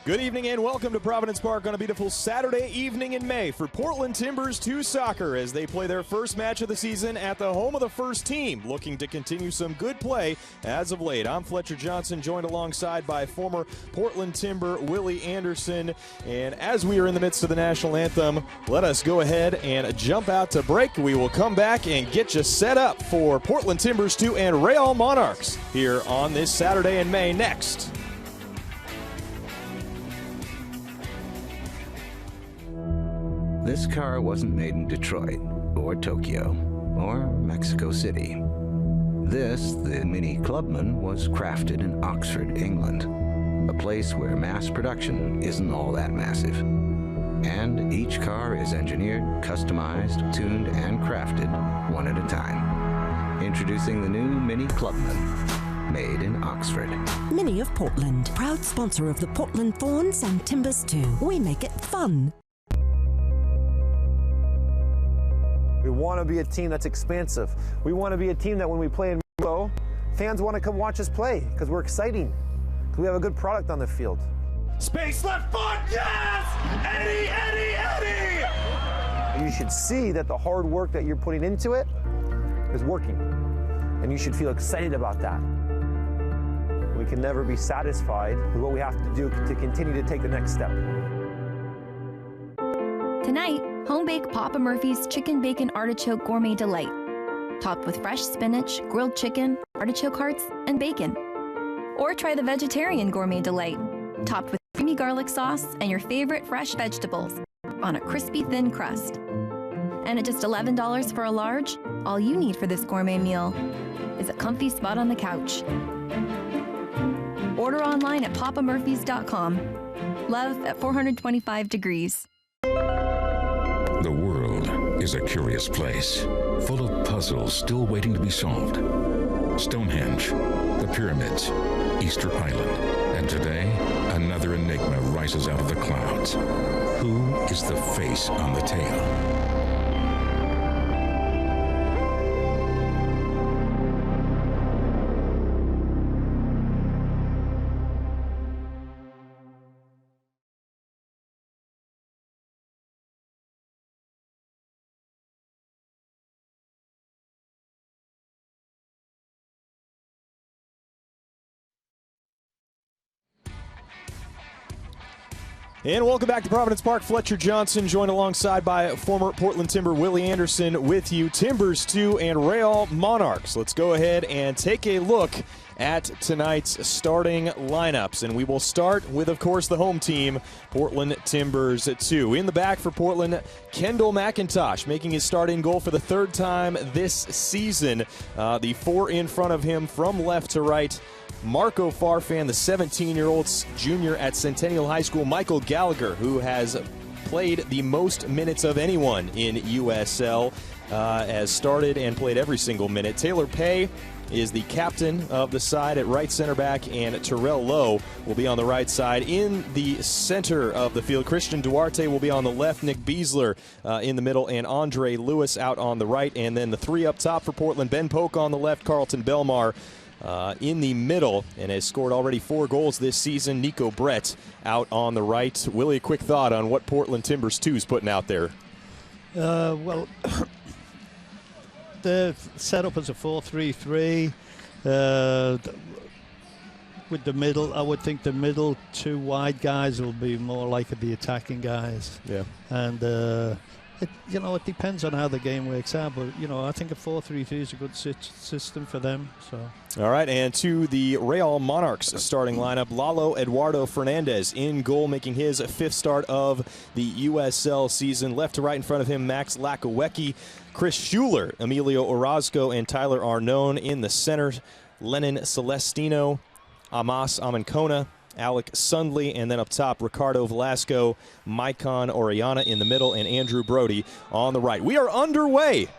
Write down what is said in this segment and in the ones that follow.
Good evening and welcome to Providence Park on a beautiful Saturday evening in May for Portland Timbers 2 Soccer as they play their first match of the season at the home of the first team, looking to continue some good play as of late. I'm Fletcher Johnson, joined alongside by former Portland Timber Willie Anderson. And as we are in the midst of the national anthem, let us go ahead and jump out to break. We will come back and get you set up for Portland Timbers 2 and Real Monarchs here on this Saturday in May next. This car wasn't made in Detroit, or Tokyo, or Mexico City. This, the Mini Clubman, was crafted in Oxford, England, a place where mass production isn't all that massive. And each car is engineered, customized, tuned, and crafted one at a time. Introducing the new Mini Clubman, made in Oxford. Mini of Portland, proud sponsor of the Portland Thorns and Timbers 2. We make it fun. We want to be a team that's expansive. We want to be a team that when we play in Mexico, fans want to come watch us play because we're exciting. Because we have a good product on the field. Space left foot, yes! Eddie, Eddie, Eddie! You should see that the hard work that you're putting into it is working. And you should feel excited about that. We can never be satisfied with what we have to do to continue to take the next step. Tonight, home-baked Papa Murphy's Chicken Bacon Artichoke Gourmet Delight, topped with fresh spinach, grilled chicken, artichoke hearts, and bacon. Or try the Vegetarian Gourmet Delight, topped with creamy garlic sauce and your favorite fresh vegetables on a crispy, thin crust. And at just $11 for a large, all you need for this gourmet meal is a comfy spot on the couch. Order online at papamurphys.com. Love at 425 degrees. The world is a curious place, full of puzzles still waiting to be solved. Stonehenge, the pyramids, Easter Island, and today, another enigma rises out of the clouds. Who is the face on the tail? And welcome back to Providence Park. Fletcher Johnson, joined alongside by former Portland Timber Willie Anderson with you. Timbers 2 and Real Monarchs. Let's go ahead and take a look at tonight's starting lineups. And we will start with, of course, the home team, Portland Timbers 2. In the back for Portland, Kendall McIntosh making his start in goal for the third time this season. The four in front of him from left to right. Marco Farfan, the 17-year-old junior at Centennial High School. Michael Gallagher, who has played the most minutes of anyone in USL, has started and played every single minute. Taylor Pay is the captain of the side at right center back, and Terrell Lowe will be on the right side. In the center of the field, Christian Duarte will be on the left, Nick Beasler in the middle, and Andre Lewis out on the right. And then the three up top for Portland, Ben Polk on the left, Carlton Belmar in the middle, and has scored already 4 goals this season. Nico Brett out on the right. Willie, a quick thought on what Portland Timbers 2 is putting out there? Well, the setup is a 4-3-3. With the middle, I would think the middle 2 wide guys will be more like the attacking guys. Yeah. And it depends on how the game works out, but I think a 4-3-3 is a good system for them. So. All right, and to the Real Monarchs starting lineup, Lalo Eduardo Fernandez in goal, making his 5th start of the USL season. Left to right in front of him, Max Lakowecki, Chris Schuler, Emilio Orozco, and Tyler Arnone in the center. Lennon Celestino, Amas Amancona, Alec Sundley, and then up top, Ricardo Velasco, Maicon Oriana in the middle, and Andrew Brody on the right. We are underway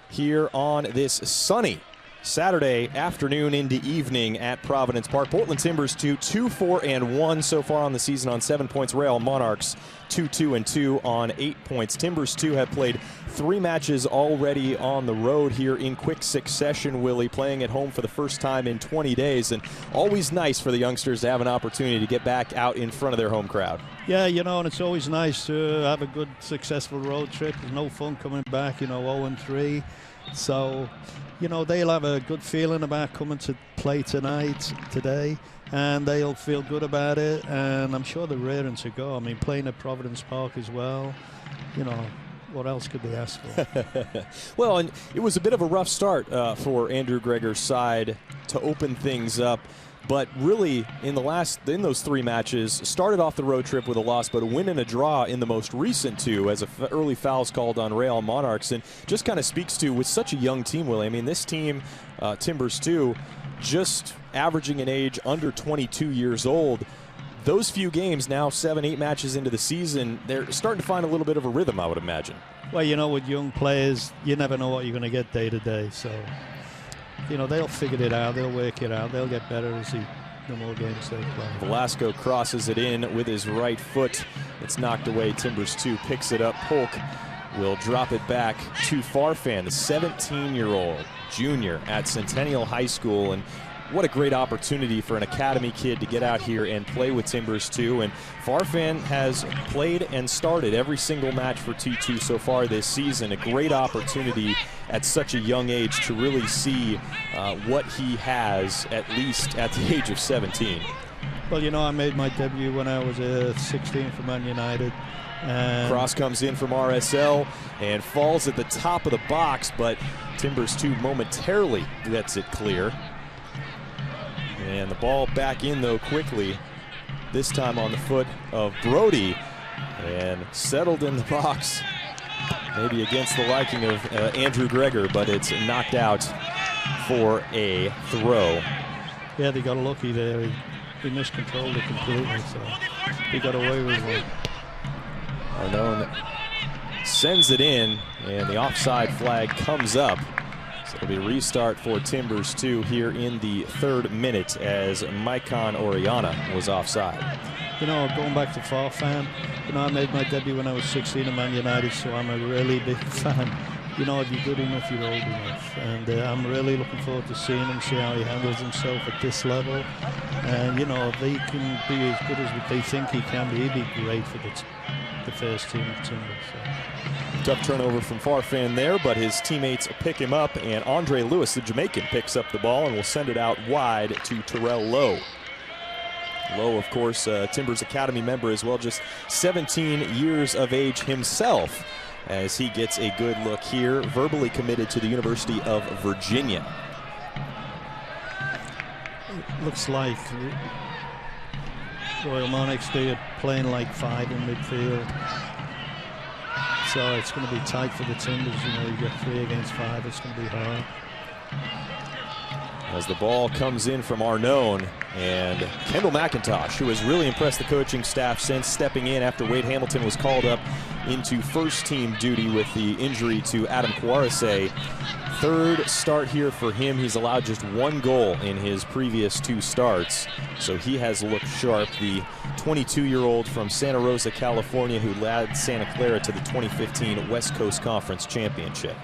here on this sunny Saturday afternoon into evening at Providence Park. Portland Timbers 2-4-1 so far on the season on 7 points. Real Monarchs 2-2-2 on 8 points. Timbers 2 have played 3 matches already on the road here in quick succession, Willie, playing at home for the first time in 20 days. And always nice for the youngsters to have an opportunity to get back out in front of their home crowd. Yeah, you know, and it's always nice to have a good, successful road trip. There's no fun coming back, 0-3. So, they'll have a good feeling about coming to play today, and they'll feel good about it, and I'm sure they're raring to go. I mean, playing at Providence Park as well, what else could they ask for? Well, and it was a bit of a rough start for Andrew Greger's side to open things up. But really, in those 3 matches, started off the road trip with a loss, but a win and a draw in the most recent 2 as early fouls called on Real Monarchs. And just kind of speaks to, with such a young team, Willie, I mean, this team, Timbers 2, just averaging an age under 22 years old. Those few games now, 7-8 matches into the season, they're starting to find a little bit of a rhythm, I would imagine. Well, with young players, you never know what you're going to get day to day, so... they'll figure it out. They'll work it out. They'll get better as the more games they play. Velasco crosses it in with his right foot. It's knocked away. Timbers 2 picks it up. Polk will drop it back to Farfan, the 17-year-old junior at Centennial High School. And what a great opportunity for an academy kid to get out here and play with Timbers 2. And Farfan has played and started every single match for T2 so far this season. A great opportunity at such a young age to really see what he has, at least at the age of 17. Well, I made my debut when I was 16 for Man United. Cross comes in from RSL and falls at the top of the box, but Timbers 2 momentarily gets it clear. And the ball back in, though, quickly, this time on the foot of Brody, and settled in the box, maybe against the liking of Andrew Greger, but it's knocked out for a throw. Yeah, they got lucky there. He miscontrolled it completely, so he got away with it. Arnone sends it in, and the offside flag comes up. So it'll be a restart for Timbers 2 here in the 3rd minute as Maicon Orellana was offside. Going back to Farfan, I made my debut when I was 16 at Man United, so I'm a really big fan. If you're good enough, you're old enough. And I'm really looking forward to seeing him, see how he handles himself at this level. And, if he can be as good as they think he can be, he'd be great for the first team of Timbers. So. Tough turnover from Farfan there, but his teammates pick him up, and Andre Lewis, the Jamaican, picks up the ball and will send it out wide to Terrell Lowe. Lowe, of course, Timbers Academy member as well, just 17 years of age himself, as he gets a good look here, verbally committed to the University of Virginia. It looks like Royal Monarchs, they are playing like 5 in midfield. So it's going to be tight for the Timbers. You get 3 against 5. It's going to be hard. As the ball comes in from Arnone, and Kendall McIntosh, who has really impressed the coaching staff since stepping in after Wade Hamilton was called up into first-team duty with the injury to Adam Quaresay. 3rd start here for him. He's allowed just 1 goal in his previous 2 starts, so he has looked sharp. The 22-year-old from Santa Rosa, California, who led Santa Clara to the 2015 West Coast Conference Championship.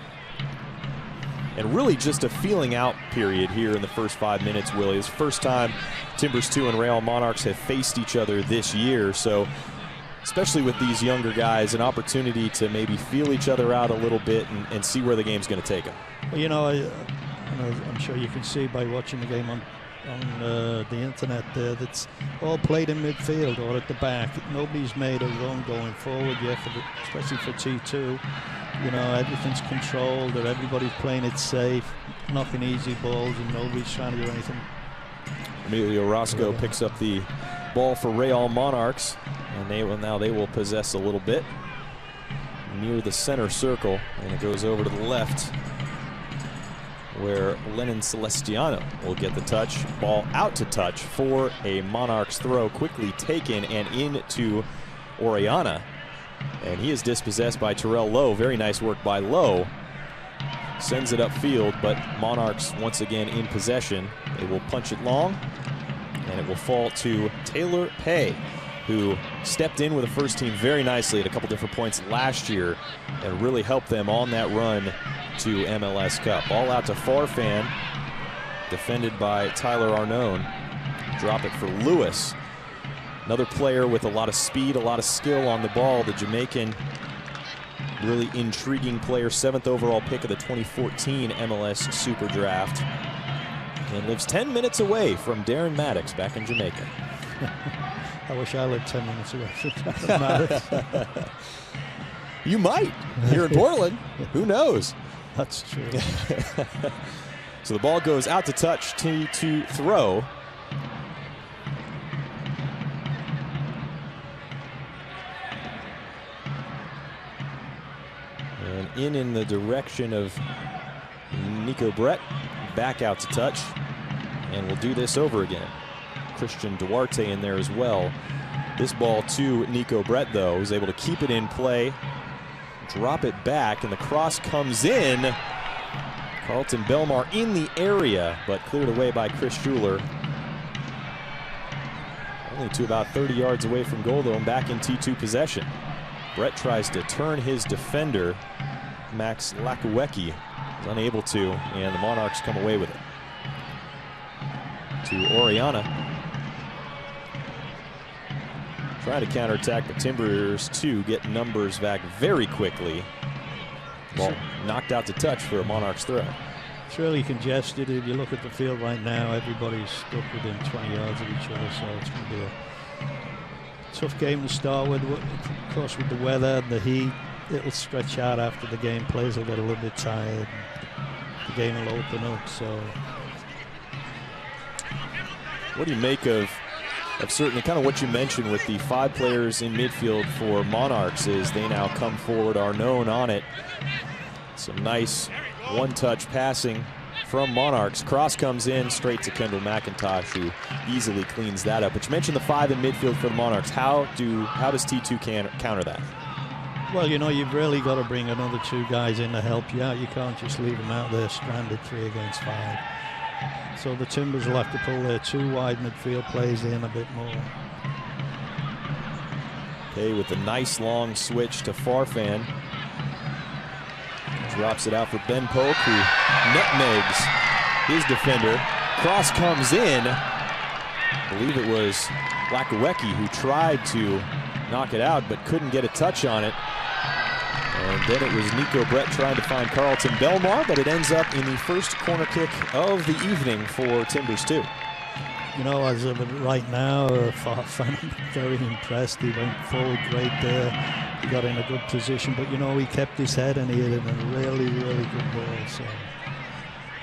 And really just a feeling out period here in the first 5 minutes, Willie. It's the first time Timbers 2 and Real Monarchs have faced each other this year, so especially with these younger guys, an opportunity to maybe feel each other out a little bit and see where the game's going to take them. Well, I'm sure you can see by watching the game on the internet there, that's all played in midfield or at the back. Nobody's made a run going forward yet, especially for T2. Everything's controlled, or everybody's playing it safe, knocking easy balls, and nobody's trying to do anything. Emilio Roscoe picks up the ball for Real Monarchs, and they will possess a little bit near the center circle, and it goes over to the left where Lennon Celestiano will get the touch. Ball out to touch for a Monarchs throw, quickly taken and into Orellana, and he is dispossessed by Terrell Lowe. Very nice work by Lowe. sends it upfield, but Monarchs once again in possession. They will punch it long, and it will fall to Taylor Pay, who stepped in with the first team very nicely at a couple different points last year and really helped them on that run to MLS Cup. Ball out to Farfan, defended by Tyler Arnone. Drop it for Lewis. Another player with a lot of speed, a lot of skill on the ball. The Jamaican, really intriguing player, 7th overall pick of the 2014 MLS Super Draft. And lives 10 minutes away from Darren Maddox back in Jamaica. I wish I lived 10 minutes away from Maddox. You might, here in Portland. Who knows? That's true. So the ball goes out to touch, to throw. And in the direction of Nico Brett, back out to touch. And we'll do this over again. Christian Duarte in there as well. This ball to Nico Brett, though, is able to keep it in play, drop it back, and the cross comes in. Carlton Belmar in the area, but cleared away by Chris Schuler. Only to about 30 yards away from goal, though, and back in T2 possession. Brett tries to turn his defender, Max Lakuecki, is unable to, and the Monarchs come away with it. To Oriana. Trying to counterattack the Timbers to get numbers back very quickly. Ball knocked out to touch for a Monarchs throw. It's really congested. If you look at the field right now, everybody's stuck within 20 yards of each other, so it's going to be a tough game to start with. Of course, with the weather and the heat, it'll stretch out after the game. Players will get a little bit tired. The game will open up, so. What do you make of certainly kind of what you mentioned with the 5 players in midfield for Monarchs is they now come forward, are known on it. Some nice one-touch passing from Monarchs. Cross comes in straight to Kendall McIntosh, who easily cleans that up. But you mentioned the 5 in midfield for the Monarchs. How does T2 counter that? Well, you know, you've really got to bring another 2 guys in to help you out. You can't just leave them out there stranded 3 against 5. So the Timbers will have to pull their 2 wide midfield players in a bit more. Okay, with a nice long switch to Farfan. Drops it out for Ben Polk, who nutmegs his defender. Cross comes in. I believe it was Lakuecki who tried to knock it out but couldn't get a touch on it. And then it was Nico Brett trying to find Carlton Belmar, but it ends up in the first corner kick of the evening for Timbers 2. You know, as of right now, Farfan, very impressed. He went forward great there. He got in a good position, but you know, he kept his head and he hit it a really, really good ball. So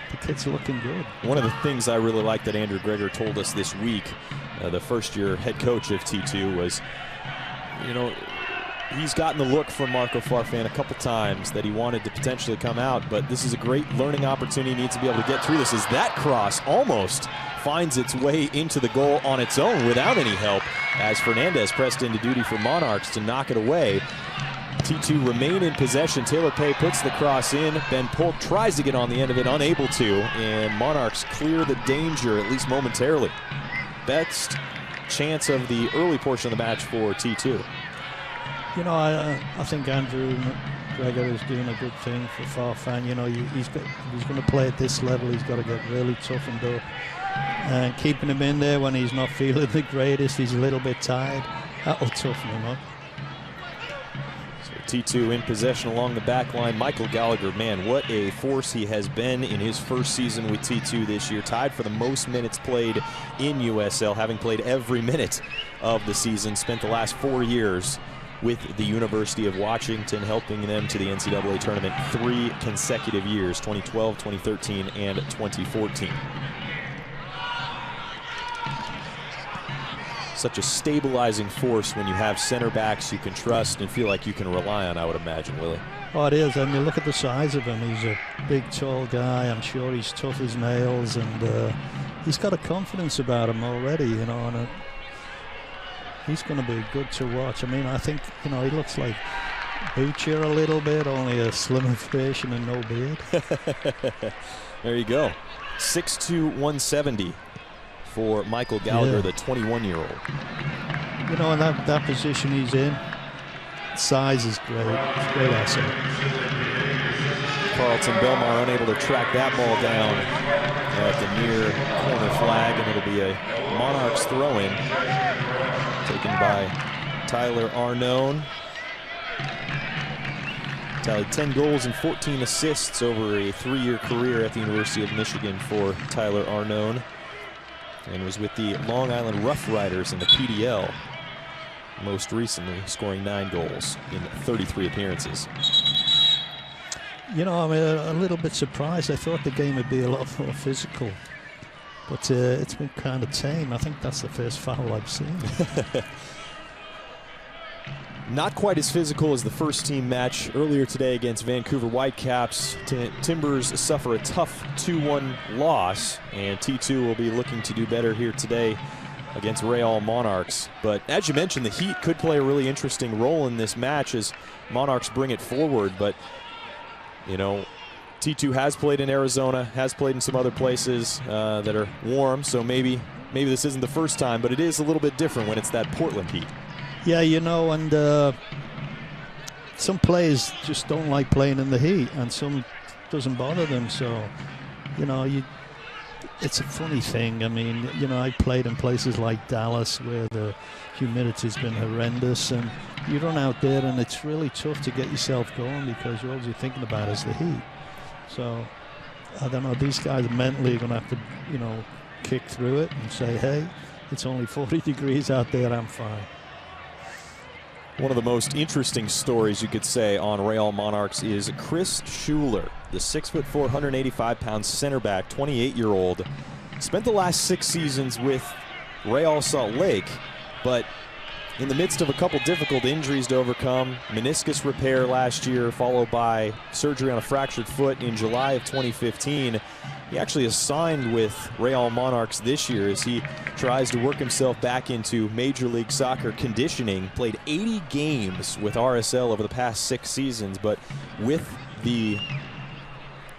the kid's looking good. One of the things I really like that Andrew Greger told us this week, the first-year head coach of T2, was, you know, he's gotten the look from Marco Farfan a couple times that he wanted to potentially come out, but this is a great learning opportunity. He needs to be able to get through this, as that cross almost finds its way into the goal on its own without any help, as Fernandez pressed into duty for Monarchs to knock it away. T2 remain in possession. Taylor Pay puts the cross in. Ben Polk tries to get on the end of it, unable to, and Monarchs clear the danger, at least momentarily. Best chance of the early portion of the match for T2. You know, I think Andrew Greger is doing a good thing for Farfan. You know, he's going to play at this level. He's got to get really toughened up. And keeping him in there when he's not feeling the greatest, he's a little bit tired, that'll toughen him up. So T2 in possession along the back line. Michael Gallagher, man, what a force he has been in his first season with T2 this year. Tied for the most minutes played in USL, having played every minute of the season. Spent the last 4 years with the University of Washington, helping them to the NCAA tournament 3 consecutive years, 2012, 2013, and 2014. Such a stabilizing force when you have center backs you can trust and feel like you can rely on, I would imagine, Willie. Oh, it is. I mean, look at the size of him. He's a big, tall guy. I'm sure he's tough as nails, and he's got a confidence about him already, you know, and he's going to be good to watch. I mean, I think, you know, he looks like Butcher a little bit, only a slimmer version and no beard. There you go. 6'2", 170 for Michael Gallagher, the 21-year-old. You know, in that position he's in, size is great. It's a great asset. Carlton Belmar unable to track that ball down at the near corner flag, and it'll be a Monarchs throw-in taken by Tyler Arnone. Tallied 10 goals and 14 assists over a 3-year career at the University of Michigan for Tyler Arnone, and was with the Long Island Rough Riders in the PDL, most recently scoring 9 goals in 33 appearances. You know, I'm a little bit surprised. I thought the game would be a lot more physical, but it's been kind of tame. I think that's the first foul I've seen. Not quite as physical as the first team match earlier today against Vancouver Whitecaps. Timbers suffer a tough 2-1 loss, and T2 will be looking to do better here today against Real Monarchs. But as you mentioned, the Heat could play a really interesting role in this match as Monarchs bring it forward. But, you know, T2 has played in Arizona, has played in some other places that are warm, so maybe this isn't the first time, but it is a little bit different when it's that Portland Heat. Yeah, you know, and some players just don't like playing in the heat, and some doesn't bother them. So, you know, it's a funny thing. I mean, you know, I played in places like Dallas where the humidity's been horrendous, and you run out there and it's really tough to get yourself going because all you're thinking about is the heat. So, I don't know, these guys mentally are going to have to, you know, kick through it and say, hey, it's only 40 degrees out there, I'm fine. One of the most interesting stories you could say on Real Monarchs is Chris Schuler, the 6'4", 185-pound center back, 28-year-old. Spent the last 6 seasons with Real Salt Lake, but in the midst of a couple difficult injuries to overcome, meniscus repair last year, followed by surgery on a fractured foot in July of 2015, he actually is signed with Real Monarchs this year as he tries to work himself back into Major League Soccer conditioning. Played 80 games with RSL over the past 6 seasons, but with the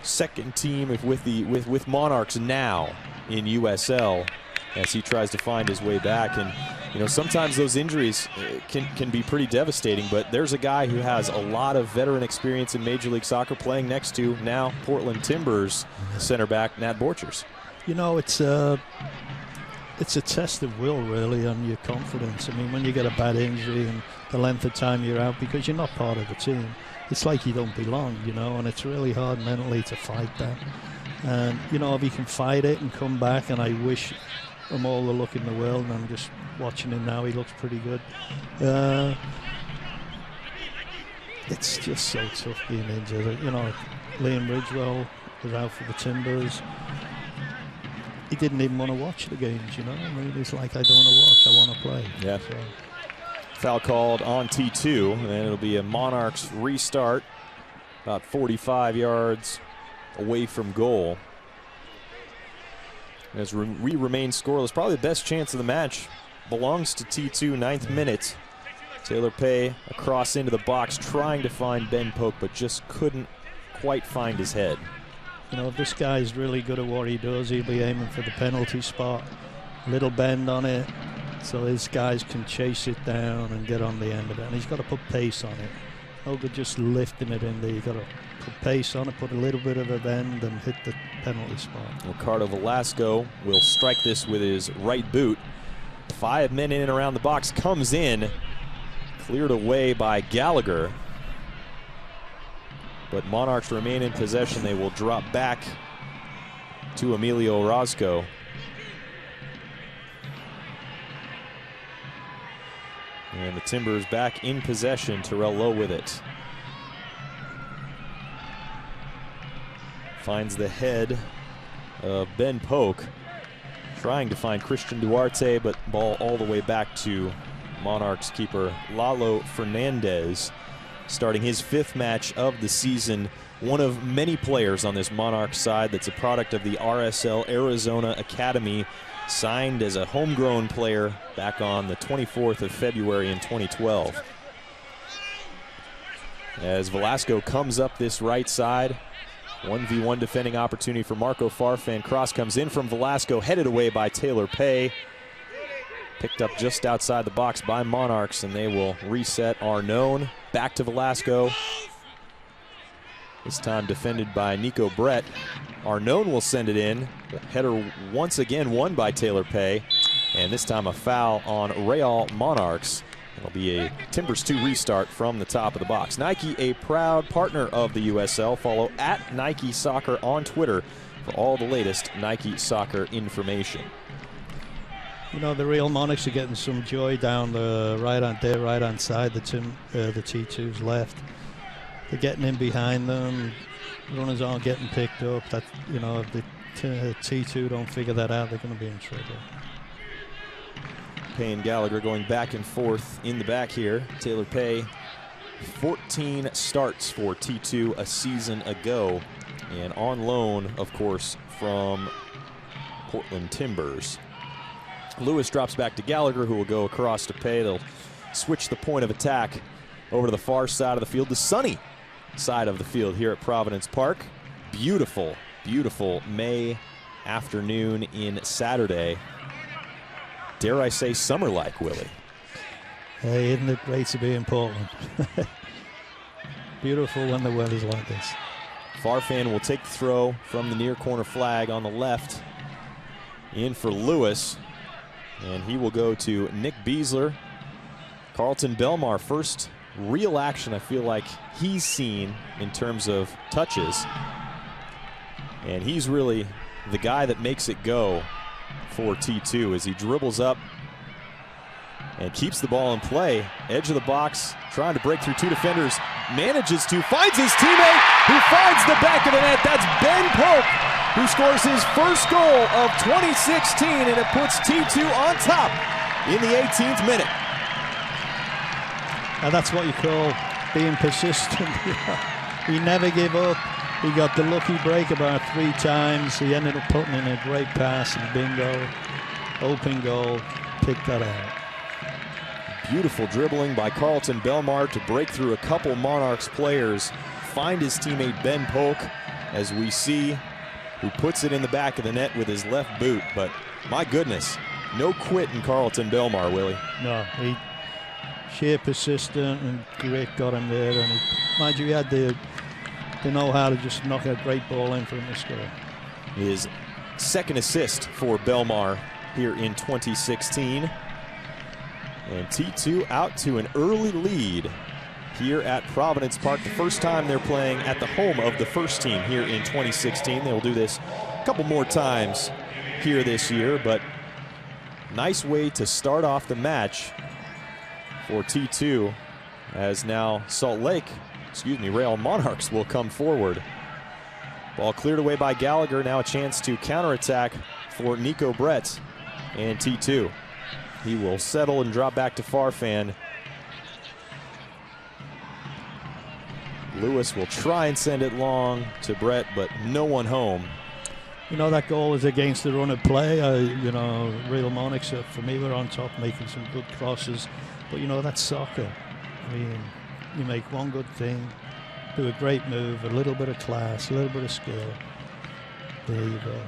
second team, with Monarchs now in USL, as he tries to find his way back. And you know, sometimes those injuries can be pretty devastating, but there's a guy who has a lot of veteran experience in Major League Soccer playing next to now Portland Timbers center back Nat Borchers. You know, it's a test of will, really, and your confidence. I mean, when you get a bad injury and the length of time you're out because you're not part of the team, it's like you don't belong, you know, and it's really hard mentally to fight that. And, you know, if he can fight it and come back, and I wish him all the luck in the world, and I'm just watching him now, he looks pretty good. It's just so tough being injured. You know, Liam Ridgewell was out for the Timbers. He didn't even want to watch the games, you know. I mean, he's like, I don't want to watch, I want to play. Yeah. So. Foul called on T2, and then it'll be a Monarchs restart about 45 yards away from goal. As we remain scoreless, probably the best chance of the match belongs to T2, 9th minute. Taylor Pay across into the box, trying to find Ben Polk, but just couldn't quite find his head. You know, if this guy's really good at what he does, he'll be aiming for the penalty spot. Little bend on it, so his guys can chase it down and get on the end of it. And he's got to put pace on it. No good just lifting it in there. You've got to put pace on it, put a little bit of a bend, and hit the penalty spot. Ricardo Velasco will strike this with his right boot. 5 men in and around the box, comes in, cleared away by Gallagher. But Monarchs remain in possession. They will drop back to Emilio Orozco. And the Timbers back in possession. Terrell Lowe with it. Finds the head of Ben Polk, trying to find Christian Duarte, but ball all the way back to Monarchs keeper Lalo Fernandez, starting his 5th match of the season. One of many players on this Monarchs side that's a product of the RSL Arizona Academy, signed as a homegrown player back on the 24th of February in 2012. as Velasco comes up this right side. 1v1 defending opportunity for Marco Farfan. Cross comes in from Velasco, headed away by Taylor Pay. Picked up just outside the box by Monarchs, and they will reset Arnone. Back to Velasco. This time defended by Nico Brett. Arnone will send it in. Header once again won by Taylor Pay. And this time a foul on Real Monarchs. It'll be a Timbers 2 restart from the top of the box. Nike, a proud partner of the USL. Follow at Nike Soccer on Twitter for all the latest Nike Soccer information. You know, the Real Monarchs are getting some joy down the right-hand side. The T2's left. They're getting in behind them. Runners aren't getting picked up. That, you know, if the T2 don't figure that out, they're going to be in trouble. Pay and Gallagher going back and forth in the back here. Taylor Pay, 14 starts for T2 a season ago, and on loan, of course, from Portland Timbers. Lewis drops back to Gallagher, who will go across to Pay. They'll switch the point of attack over to the far side of the field, the sunny side of the field here at Providence Park. Beautiful, beautiful May afternoon in Saturday. Dare I say summer-like, Willie? Hey, isn't it great to be in Portland? Beautiful when the weather's like this. Farfan will take the throw from the near corner flag on the left. In for Lewis. And he will go to Nick Beasler. Carlton Belmar, first real action I feel like he's seen in terms of touches. And he's really the guy that makes it go for T2 as he dribbles up and keeps the ball in play. Edge of the box, trying to break through two defenders. Manages to, finds his teammate, who finds the back of the net. That's Ben Polk, who scores his first goal of 2016, and it puts T2 on top in the 18th minute. And that's what you call being persistent. He never gave up. He got the lucky break about 3 times. He ended up putting in a great pass, and bingo, open goal, picked that out. Beautiful dribbling by Carlton Belmar to break through a couple Monarchs players, find his teammate Ben Polk, as we see, who puts it in the back of the net with his left boot. But my goodness, no quit in Carlton Belmar, Willie. No, he sheer persistent, and Grit got him there. And mind you, he had the know-how to just knock a great ball in for him to score. His second assist for Belmar here in 2016. And T2 out to an early lead here at Providence Park. The first time they're playing at the home of the first team here in 2016. They will do this a couple more times here this year, but nice way to start off the match for T2, as now Real Monarchs will come forward. Ball cleared away by Gallagher. Now a chance to counterattack for Nico Brett and T2. He will settle and drop back to Farfan. Lewis will try and send it long to Brett, but no one home. You know, that goal is against the run of play. You know, Real Monarchs, for me, were on top, making some good crosses. But, you know, that's soccer. I mean, you make one good thing, do a great move, a little bit of class, a little bit of skill. There you go.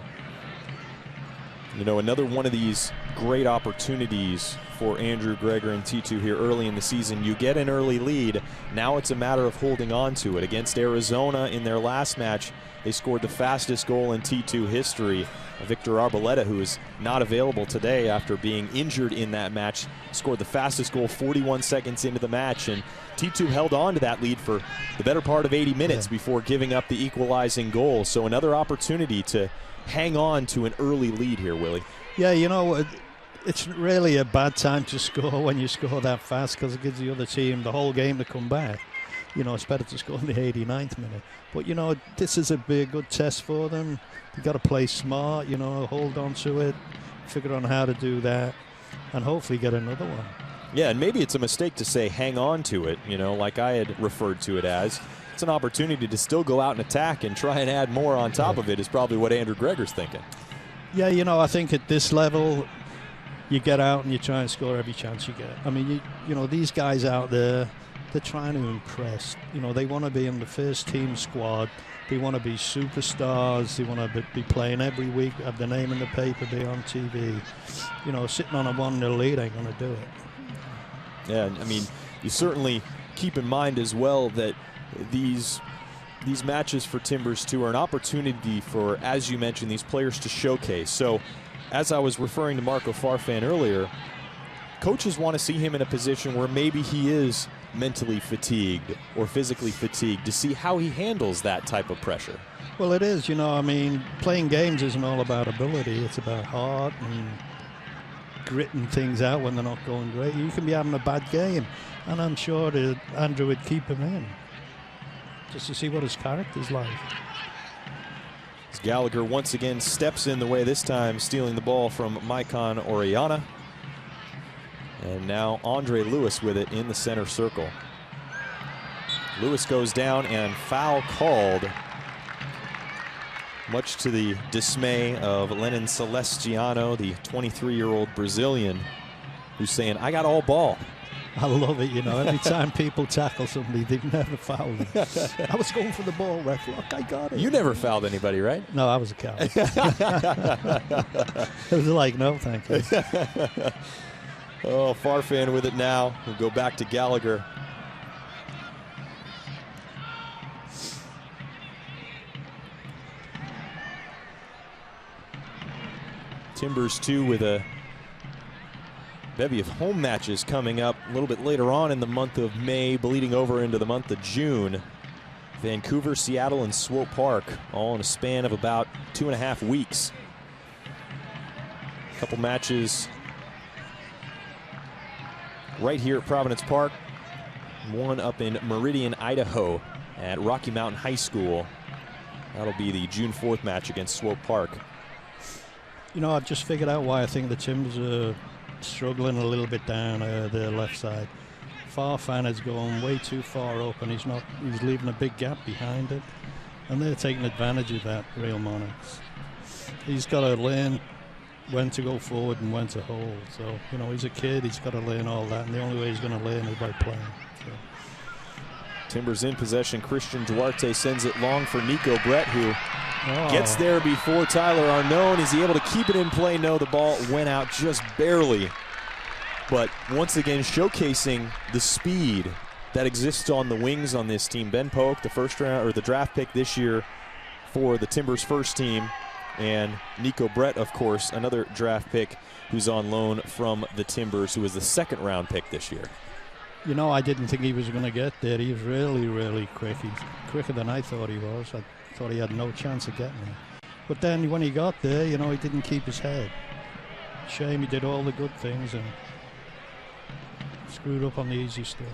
You know, another one of these great opportunities for Andrew Greger and T2 here early in the season. You get an early lead. Now it's a matter of holding on to it. Against Arizona in their last match, they scored the fastest goal in T2 history. Victor Arboleda, who is not available today after being injured in that match, scored the fastest goal 41 seconds into the match. And T2 held on to that lead for the better part of 80 minutes before giving up the equalizing goal. So another opportunity to hang on to an early lead here, Willie. Yeah, you know, it's really a bad time to score when you score that fast, because it gives the other team the whole game to come back. You know, it's better to score in the 89th minute. But, you know, this is a good test for them. You've got to play smart, you know, hold on to it, figure out how to do that, and hopefully get another one. Yeah, and maybe it's a mistake to say hang on to it, you know, like I had referred to it as. It's an opportunity to still go out and attack and try and add more on top of it is probably what Andrew Greger's thinking. Yeah, you know, I think at this level, you get out and you try and score every chance you get. I mean, you know, these guys out there, they're trying to impress. You know, they want to be in the first team squad. They want to be superstars. They want to be playing every week, have their name in the paper, be on TV. You know, sitting on a 1-0 lead ain't going to do it. Yeah, I mean, you certainly keep in mind as well that these matches for Timbers 2 are an opportunity for, as you mentioned, these players to showcase. So, as I was referring to Marco Farfan earlier, coaches want to see him in a position where maybe he is mentally fatigued or physically fatigued, to see how he handles that type of pressure. Well, it is, you know, I mean, playing games isn't all about ability. It's about heart and gritting things out when they're not going great. You can be having a bad game, and I'm sure that Andrew would keep him in just to see what his character's like. As Gallagher once again steps in the way, this time stealing the ball from Maicon Orellana. And now Andre Lewis with it in the center circle. Lewis goes down and foul called, much to the dismay of Lenin Celestiano, the 23-year-old Brazilian, who's saying, I got all ball. I love it, you know. Every time people tackle somebody, they've never fouled them. I was going for the ball, ref. Look, I got it. You never fouled anybody, right? No, I was a coward. It was like, no, thank you. Oh, Farfan with it now. We'll go back to Gallagher. Timbers 2 with a bevy of home matches coming up a little bit later on in the month of May, bleeding over into the month of June. Vancouver, Seattle, and Swope Park, all in a span of about 2.5 weeks. A couple matches right here at Providence Park. One up in Meridian, Idaho at Rocky Mountain High School. That'll be the June 4th match against Swope Park. You know, I've just figured out why I think the Timbers are struggling a little bit down their left side. Farfan is going way too far up, and he's leaving a big gap behind it. And they're taking advantage of that, Real Monarchs. He's got to learn when to go forward and when to hold. So, you know, he's a kid, he's got to learn all that, and the only way he's going to learn is by playing. So. Timbers in possession. Christian Duarte sends it long for Nico Brett, who gets there before Tyler Arnone. Is he able to keep it in play? No, the ball went out just barely. But once again, showcasing the speed that exists on the wings on this team. Ben Polk, the first round or the draft pick this year for the Timbers first team. And Nico Brett, of course, another draft pick who's on loan from the Timbers, who was the second round pick this year. You know, I didn't think he was going to get there. He was really, really quick. He's quicker than I thought he was. I thought he had no chance of getting there. But then when he got there, you know, he didn't keep his head. Shame, he did all the good things and screwed up on the easy stuff.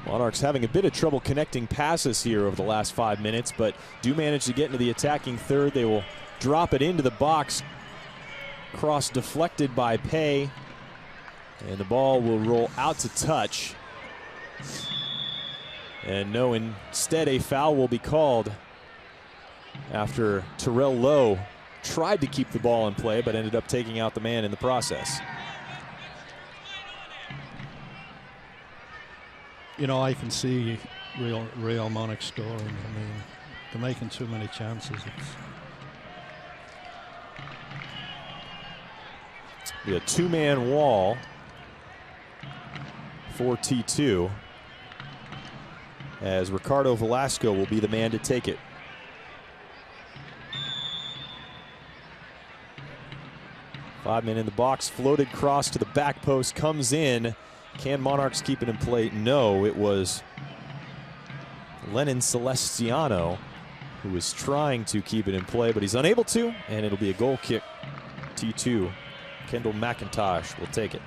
Monarchs having a bit of trouble connecting passes here over the last 5 minutes, but do manage to get into the attacking third. They will drop it into the box. Cross deflected by Pay. And the ball will roll out to touch. And no, instead a foul will be called after Terrell Lowe tried to keep the ball in play, but ended up taking out the man in the process. You know, I can see Real Monarchs scoring. I mean, they're making too many chances. A two-man wall for T2, as Ricardo Velasco will be the man to take it. Five-man in the box, floated cross to the back post, comes in. Can Monarchs keep it in play? No, it was Lenin Celestiano who was trying to keep it in play, but he's unable to, and it'll be a goal kick. T2, Kendall McIntosh will take it.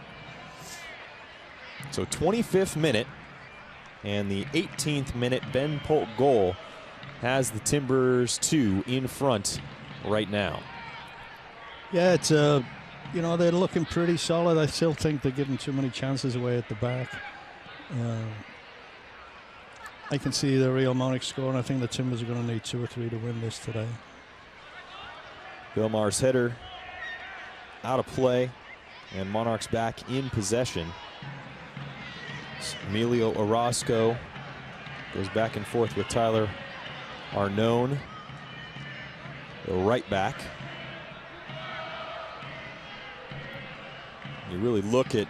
So 25th minute and the 18th minute Ben Polk goal has the Timbers 2 in front right now. Yeah, it's you know, they're looking pretty solid. I still think they're giving too many chances away at the back. I can see the Real Monarchs scoring. I think the Timbers are going to need 2 or 3 to win this today. Vilmar's header out of play, and Monarchs back in possession. Emilio Orozco goes back and forth with Tyler Arnone, the right back. You really look at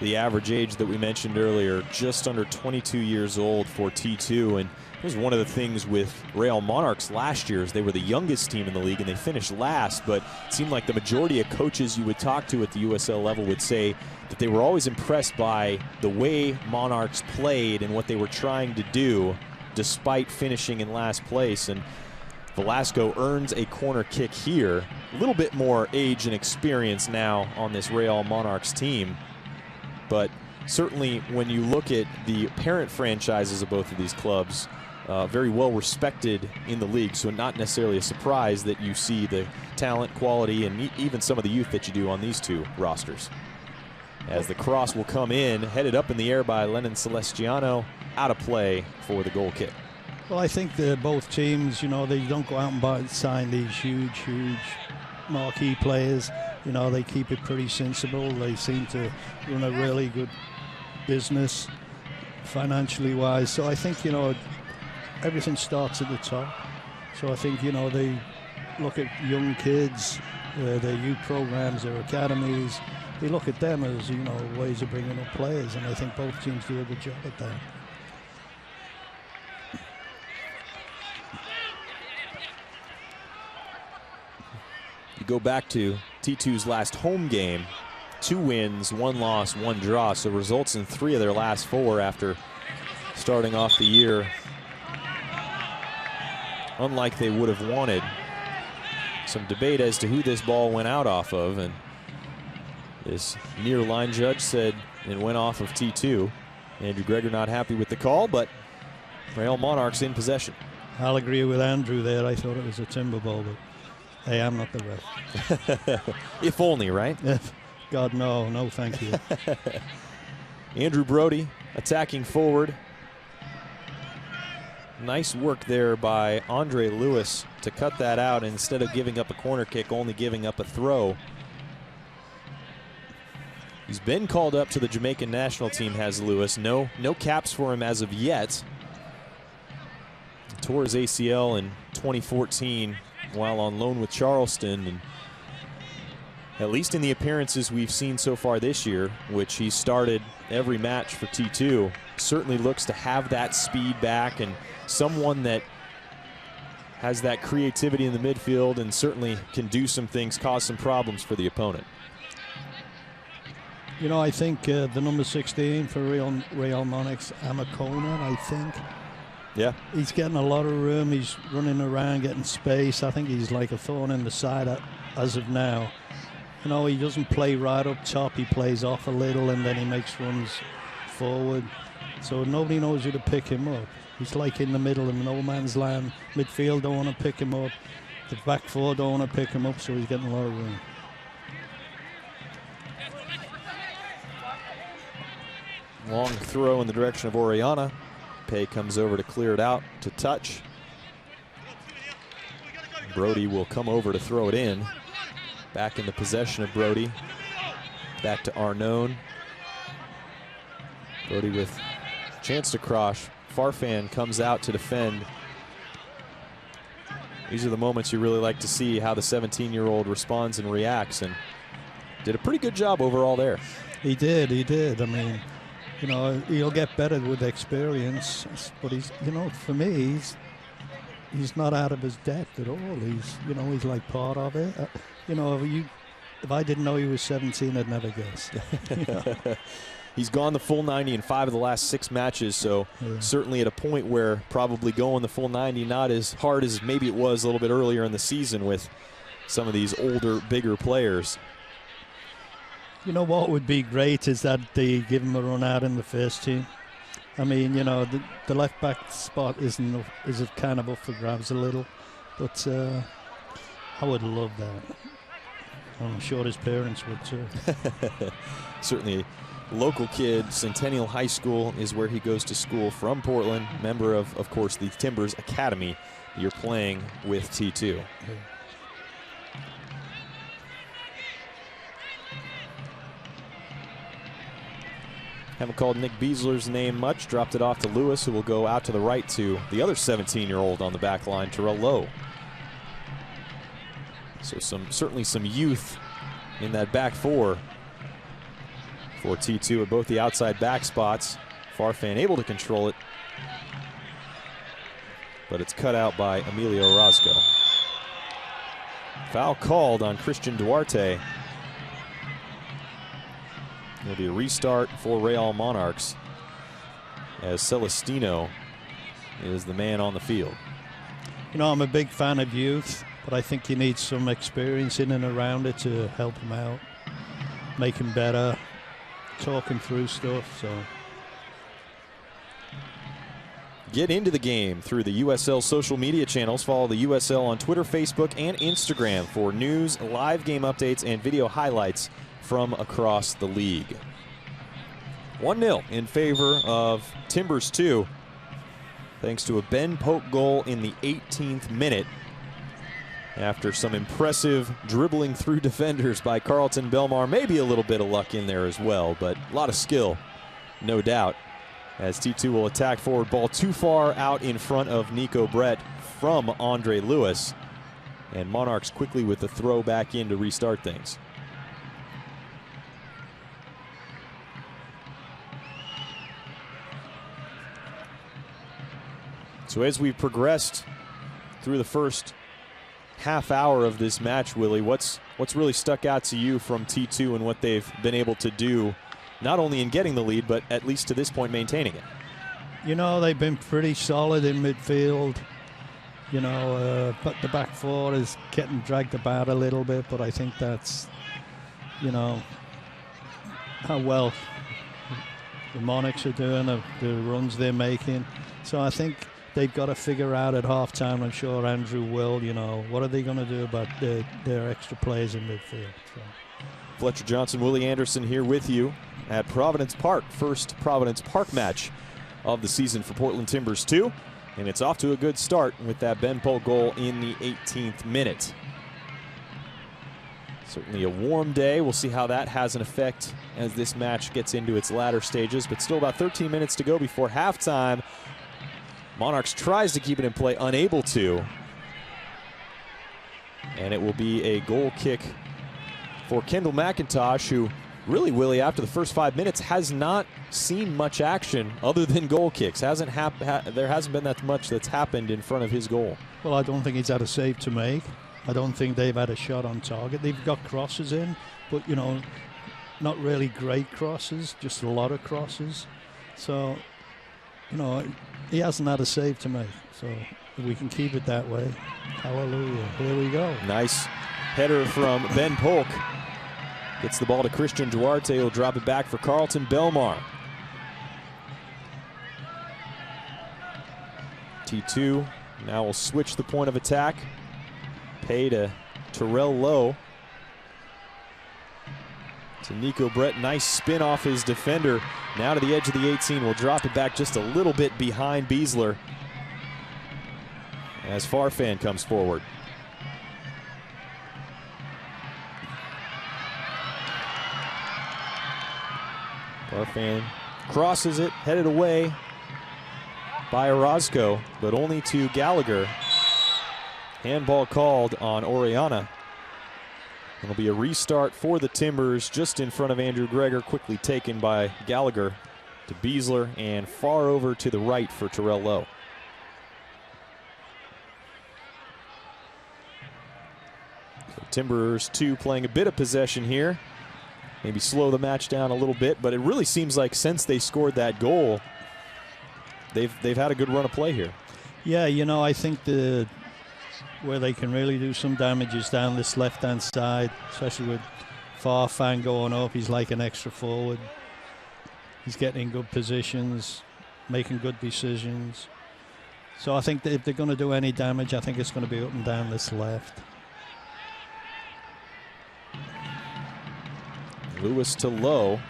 the average age that we mentioned earlier, just under 22 years old for T2, and it was one of the things with Real Monarchs last year is they were the youngest team in the league and they finished last, but it seemed like the majority of coaches you would talk to at the USL level would say that they were always impressed by the way Monarchs played and what they were trying to do despite finishing in last place. And Velasco earns a corner kick here. A little bit more age and experience now on this Real Monarchs team, but certainly when you look at the parent franchises of both of these clubs, very well respected in the league, so not necessarily a surprise that you see the talent, quality, and even some of the youth that you do on these two rosters. As the cross will come in, headed up in the air by Lennon Celestiano, out of play for the goal kick. Well, I think that both teams, you know, they don't go out and sign these huge marquee players. You know, they keep it pretty sensible. They seem to run a really good business financially wise. So I think, you know, everything starts at the top. So I think, you know, they look at young kids, their youth programs, their academies. They look at them as, you know, ways of bringing up players, and I think both teams do a good job at that. You go back to T2's last home game, 2 wins, 1 loss, 1 draw, so results in 3 of their last 4 after starting off the year unlike they would have wanted. Some debate as to who this ball went out off of, and this near line judge said it went off of T2. Andrew Gregor not happy with the call, but Real Monarchs in possession. I'll agree with Andrew there. I thought it was a timber ball, but hey, I'm not the ref. If only, right? God, no, thank you. Andrew Brody attacking forward. Nice work there by Andre Lewis to cut that out, and instead of giving up a corner kick, only giving up a throw. He's been called up to the Jamaican national team, has Lewis. No caps for him as of yet. Tore his ACL in 2014 while on loan with Charleston, and at least in the appearances we've seen so far this year, which he started every match for T2, certainly looks to have that speed back and someone that has that creativity in the midfield and certainly can do some things, cause some problems for the opponent. You know, I think the number 16 for Real Monarchs, Amakona, I think. Yeah. He's getting a lot of room. He's running around, getting space. I think he's like a thorn in the side as of now. You know, he doesn't play right up top. He plays off a little and then he makes runs forward. So nobody knows who to pick him up. He's like in the middle in no man's land. Midfield don't want to pick him up. The back 4 don't want to pick him up, so he's getting a lot of room. Long throw in the direction of Oriana. Pay comes over to clear it out to touch. Brody will come over to throw it in. Back in the possession of Brody. Back to Arnone. Brody with a chance to cross. Farfan comes out to defend. These are the moments you really like to see how the 17-year-old responds and reacts, and did a pretty good job overall there. He did. I mean, you know, he'll get better with experience, but he's, you know, for me, he's not out of his depth at all. He's, you know, he's like part of it. You know, if I didn't know he was 17, I'd never guess. You know? He's gone the full 90 in 5 of the last 6 matches, so certainly at a point where probably going the full 90 not as hard as maybe it was a little bit earlier in the season with some of these older, bigger players. You know what would be great is that they give him a run out in the first team. I mean, you know, the left back spot is kind of up for grabs a little, but I would love that. I'm sure his parents would too. Certainly. Local kid, Centennial High School is where he goes to school from Portland, member of course, the Timbers Academy. You're playing with T2. Haven't called Nick Beasler's name much. Dropped it off to Lewis, who will go out to the right to the other 17-year-old on the back line, Terrell Lowe. So certainly some youth in that back four for T2 at both the outside back spots. Farfan able to control it, but it's cut out by Emilio Orozco. Foul called on Christian Duarte. It'll be a restart for Real Monarchs as Celestino is the man on the field. You know, I'm a big fan of youth, but I think you need some experience in and around it to help him out, make him better, talk him through stuff. So get into the game through the USL social media channels. Follow the USL on Twitter, Facebook, and Instagram for news, live game updates, and video highlights from across the league. 1-0 in favor of Timbers 2, thanks to a Ben Polk goal in the 18th minute after some impressive dribbling through defenders by Carlton Belmar. Maybe a little bit of luck in there as well, but a lot of skill, no doubt, as T2 will attack forward. Ball too far out in front of Nico Brett from Andre Lewis, and Monarchs quickly with the throw back in to restart things. So as we've progressed through the first half hour of this match, Willie, what's really stuck out to you from T2 and what they've been able to do, not only in getting the lead, but at least to this point maintaining it? You know, they've been pretty solid in midfield. You know, but the back four is getting dragged about a little bit, but I think that's, you know, how well the Monarchs are doing, the runs they're making. So I think they've got to figure out at halftime. I'm sure Andrew will, you know, what are they going to do about their extra players in midfield. So. Fletcher Johnson, Willie Anderson here with you at Providence Park. First Providence Park match of the season for Portland Timbers 2. And it's off to a good start with that Ben Polk goal in the 18th minute. Certainly a warm day. We'll see how that has an effect as this match gets into its latter stages. But still about 13 minutes to go before halftime. Monarchs tries to keep it in play, unable to. And it will be a goal kick for Kendall McIntosh, who really, Willie, after the first 5 minutes, has not seen much action other than goal kicks. There hasn't been that much that's happened in front of his goal. Well, I don't think he's had a save to make. I don't think they've had a shot on target. They've got crosses in, but, you know, not really great crosses, just a lot of crosses. So, you know, he hasn't had a save to make. So if we can keep it that way, hallelujah. Here we go. Nice header from Ben Polk. Gets the ball to Christian Duarte. He'll drop it back for Carlton Belmar. T2 now will switch the point of attack. Pay to Terrell Lowe. To Nico Brett. Nice spin off his defender. Now to the edge of the 18. We'll drop it back just a little bit behind Beasler as Farfan comes forward. Farfan crosses it, headed away by Orozco, but only to Gallagher. Handball called on Oriana. It'll be a restart for the Timbers just in front of Andrew Greger, quickly taken by Gallagher to Beasler and far over to the right for Terrell Lowe. So Timbers 2 playing a bit of possession here. Maybe slow the match down a little bit, but it really seems like since they scored that goal, they've had a good run of play here. Yeah, you know, I think where they can really do some damage is down this left-hand side, especially with Farfan going up. He's like an extra forward. He's getting in good positions, making good decisions. So I think that if they're going to do any damage, I think it's going to be up and down this left. Lewis to Lowe.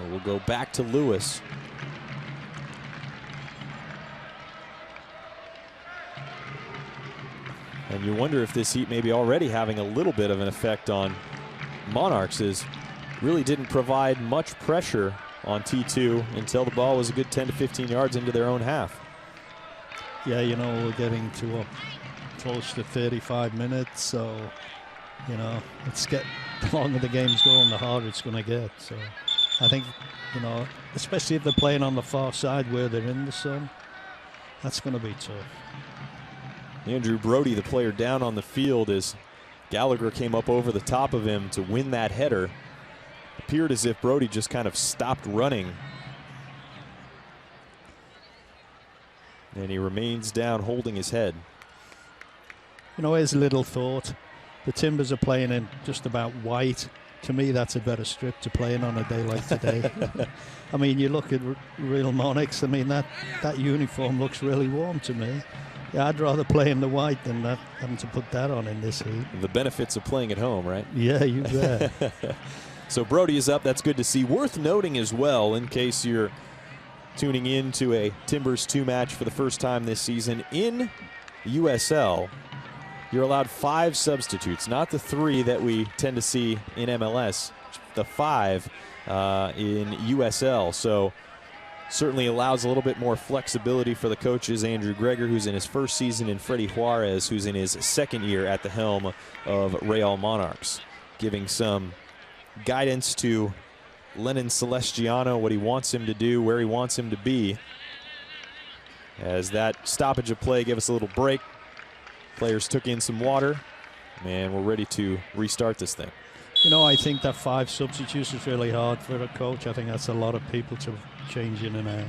We'll go back to Lewis. And you wonder if this heat may be already having a little bit of an effect on Monarchs, as really didn't provide much pressure on T2 until the ball was a good 10 to 15 yards into their own half. Yeah, you know, we're getting to close to 35 minutes, so, you know, the longer the game's going, the harder it's going to get. So I think, you know, especially if they're playing on the far side where they're in the sun, that's going to be tough. Andrew Brody, the player down on the field, as Gallagher came up over the top of him to win that header. Appeared as if Brody just kind of stopped running. And he remains down holding his head. You know, here's a little thought. The Timbers are playing in just about white. To me, that's a better strip to play in on a day like today. I mean, you look at Real Monarchs, I mean, that uniform looks really warm to me. Yeah, I'd rather play in the white than having to put that on in this heat. The benefits of playing at home, right? Yeah, you bet. So Brody is up. That's good to see. Worth noting as well, in case you're tuning in to a Timbers 2 match for the first time this season, in USL, you're allowed 5 substitutes, not the 3 that we tend to see in MLS, the 5 in USL. So certainly allows a little bit more flexibility for the coaches. Andrew Greger, who's in his first season, and Freddie Juarez, who's in his second year at the helm of Real Monarchs, giving some guidance to Lennon Celestiano, what he wants him to do, where he wants him to be. As that stoppage of play gave us a little break, players took in some water, and we're ready to restart this thing. You know, I think that 5 substitutes is really hard for a coach. I think that's a lot of people to change in and out.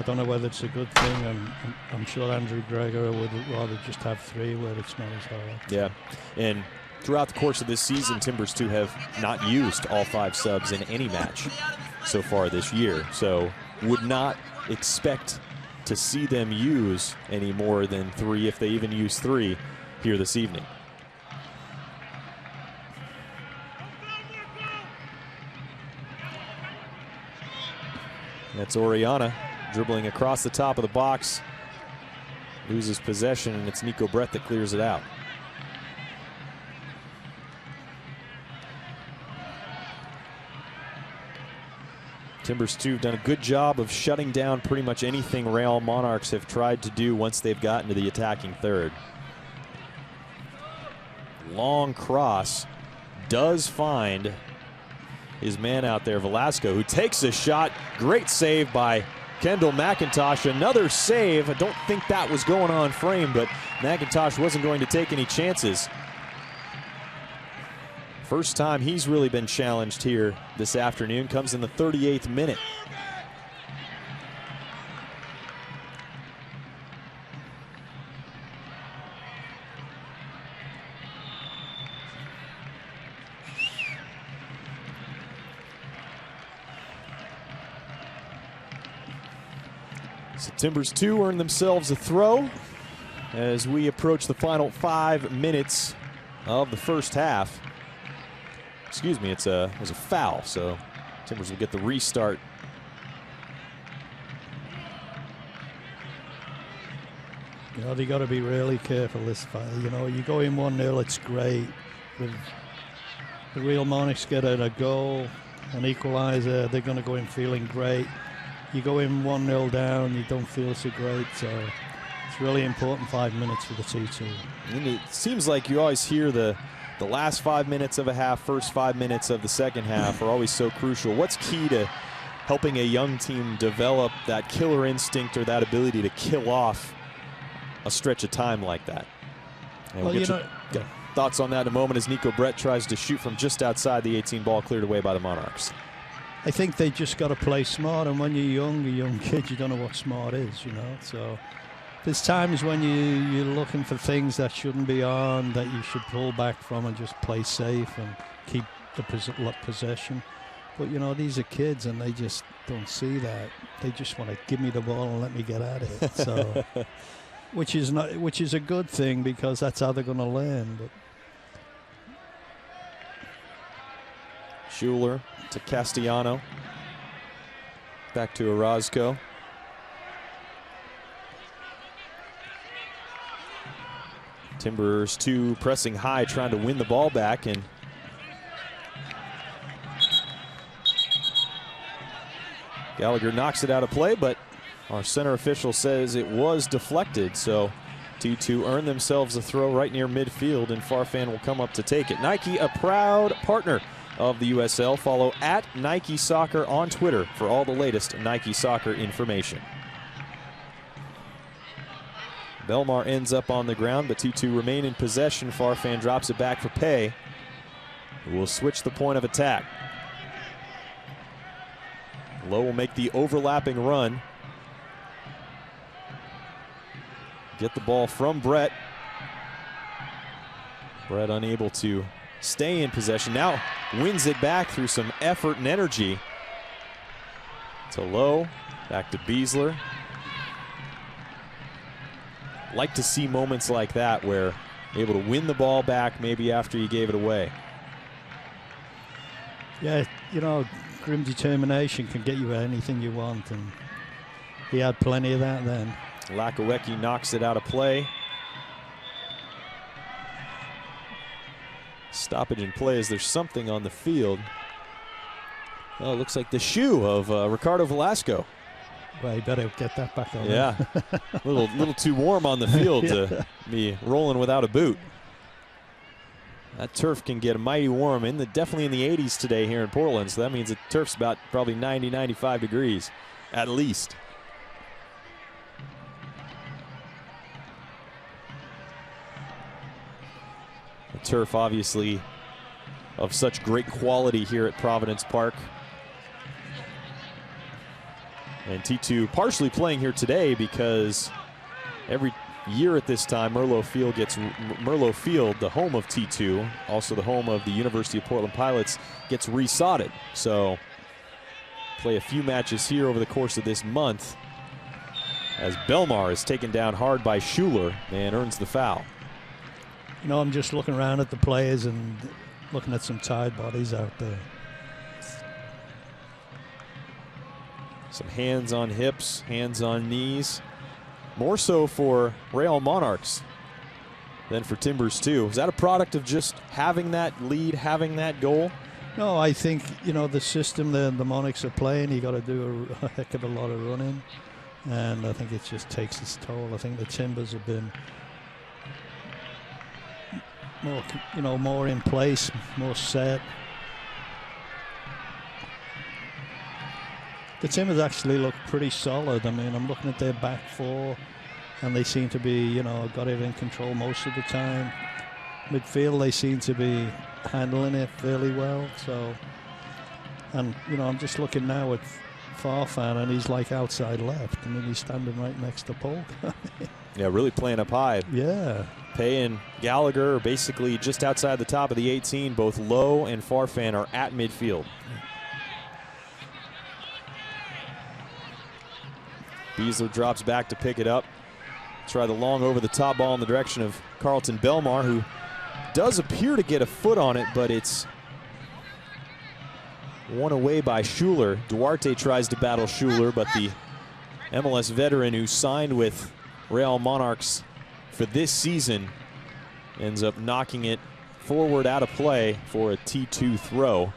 I don't know whether it's a good thing, and I'm sure Andrew Greger would rather just have 3 where it's not as hard. Yeah, and throughout the course of this season, Timbers 2 have not used all 5 subs in any match so far this year. So would not expect to see them use any more than 3, if they even use 3 here this evening. That's Oriana dribbling across the top of the box. Loses possession, and it's Nico Brett that clears it out. Timbers 2 have done a good job of shutting down pretty much anything Real Monarchs have tried to do once they've gotten to the attacking third. Long cross does find his man out there, Velasco, who takes a shot. Great save by Kendall McIntosh. Another save. I don't think that was going on frame, but McIntosh wasn't going to take any chances. First time he's really been challenged here this afternoon. Comes in the 38th minute. So Timbers 2 earn themselves a throw as we approach the final 5 minutes of the first half. Excuse me, it was a foul, so Timbers will get the restart. You know, they got to be really careful this fight. You know, you go in 1-0, it's great. The Real Monarchs get a goal, an equalizer, they're going to go in feeling great. You go in 1-0 down, you don't feel so great. So it's really important 5 minutes for the T2. And it seems like you always hear the last 5 minutes of a half, first 5 minutes of the second half are always so crucial. What's key to helping a young team develop that killer instinct or that ability to kill off a stretch of time like that? And we'll get your thoughts on that in a moment as Nico Brett tries to shoot from just outside the 18, ball cleared away by the Monarchs. I think they just got to play smart, and when you're young, a young kid, you don't know what smart is, you know. So there's times when you're looking for things that shouldn't be on, that you should pull back from and just play safe and keep the possession. But, you know, these are kids, and they just don't see that. They just want to give me the ball and let me get at it. So, which is a good thing, because that's how they're going to learn. But Schuler to Castellano. Back to Orozco. Timbers 2 pressing high, trying to win the ball back, and Gallagher knocks it out of play, but our center official says it was deflected, so T2 earned themselves a throw right near midfield, and Farfan will come up to take it. Nike, a proud partner of the USL. Follow at Nike Soccer on Twitter for all the latest Nike Soccer information. Belmar ends up on the ground, but T2 remain in possession. Farfan drops it back for Pay, who will switch the point of attack. Lowe will make the overlapping run. Get the ball from Brett. Brett unable to stay in possession. Now wins it back through some effort and energy. To Lowe, back to Beasler. Like to see moments like that where able to win the ball back maybe after you gave it away. Yeah, you know, grim determination can get you anything you want, and he had plenty of that then. Lakawecki knocks it out of play. Stoppage in play as there's something on the field. Oh, it looks like the shoe of Ricardo Velasco. Well, you better get that back on. Yeah, a little too warm on the field to be rolling without a boot. That turf can get mighty warm, definitely in the 80s today here in Portland, so that means the turf's about probably 90, 95 degrees at least. The turf obviously of such great quality here at Providence Park. And T2 partially playing here today because every year at this time, Merlot Field, the home of T2, also the home of the University of Portland Pilots, gets resodded. So play a few matches here over the course of this month as Belmar is taken down hard by Schuler and earns the foul. You know, I'm just looking around at the players and looking at some tired bodies out there. Some hands on hips, hands on knees. More so for Real Monarchs than for Timbers 2. Is that a product of just having that lead, having that goal? No, I think, you know, the system the Monarchs are playing, you got to do a heck of a lot of running. And I think it just takes its toll. I think the Timbers have been more, you know, more in place, more set. The Timbers actually look pretty solid. I mean, I'm looking at their back four, and they seem to be, you know, got it in control most of the time. Midfield, they seem to be handling it fairly well. So, and, you know, I'm just looking now at Farfan, and he's like outside left. I mean, he's standing right next to Polk. Yeah, really playing up high. Yeah. Pay and Gallagher are basically just outside the top of the 18. Both Lowe and Farfan are at midfield. Beasler drops back to pick it up. Try the long over the top ball in the direction of Carlton Belmar, who does appear to get a foot on it, but it's won away by Schuler. Duarte tries to battle Schuler, but the MLS veteran who signed with Real Monarchs for this season ends up knocking it forward out of play for a T2 throw.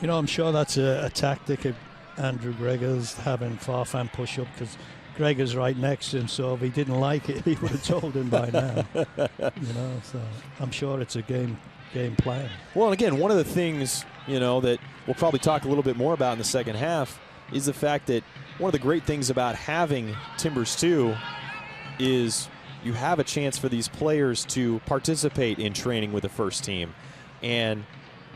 You know, I'm sure that's a tactic of Andrew Gregor's, having Farfan push up, because Gregor's right next to him, so if he didn't like it, he would have told him by now. You know, so I'm sure it's a game plan. Well, and again, one of the things, you know, that we'll probably talk a little bit more about in the second half is the fact that one of the great things about having Timbers 2 is you have a chance for these players to participate in training with the first team and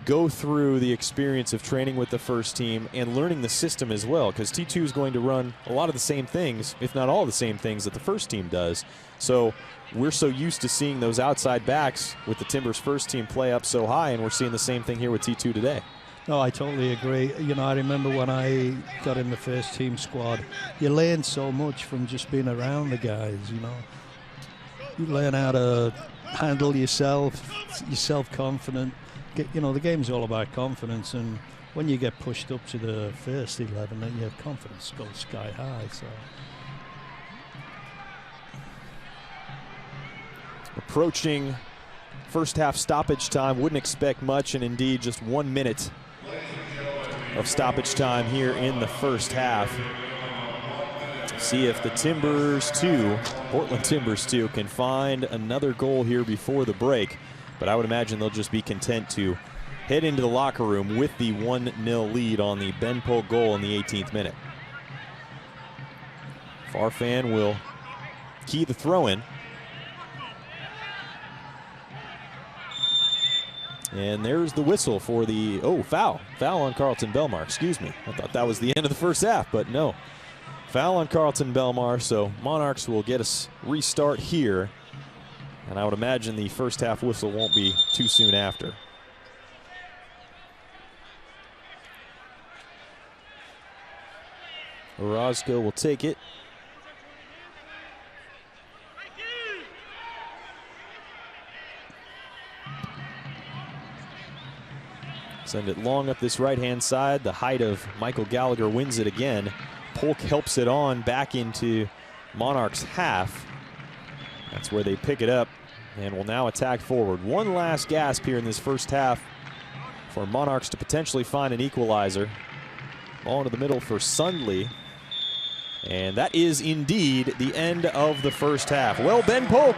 go through the experience of training with the first team and learning the system as well, because T2 is going to run a lot of the same things, if not all the same things that the first team does. So we're so used to seeing those outside backs with the Timbers first team play up so high, and we're seeing the same thing here with T2 today. No, I totally agree. You know, I remember when I got in the first team squad, you learn so much from just being around the guys, you know. You learn how to handle yourself, you're self-confident. You know, the game's all about confidence, and when you get pushed up to the first 11, then your confidence goes sky high. So approaching first half stoppage time. Wouldn't expect much, and indeed just 1 minute of stoppage time here in the first half. See if the Portland Timbers 2, can find another goal here before the break. But I would imagine they'll just be content to head into the locker room with the 1-0 lead on the Ben Polk goal in the 18th minute. Farfan will key the throw-in. And there's the whistle for the, foul. Foul on Carlton Belmar, excuse me. I thought that was the end of the first half, but no. Foul on Carlton Belmar, so Monarchs will get us restart here. And I would imagine the first half whistle won't be too soon after. Orozco will take it. Send it long up this right-hand side. The height of Michael Gallagher wins it again. Polk helps it on back into Monarchs' half. That's where they pick it up and will now attack forward. One last gasp here in this first half for Monarchs to potentially find an equalizer. Ball into the middle for Sundley. And that is indeed the end of the first half. Well, Ben Polk,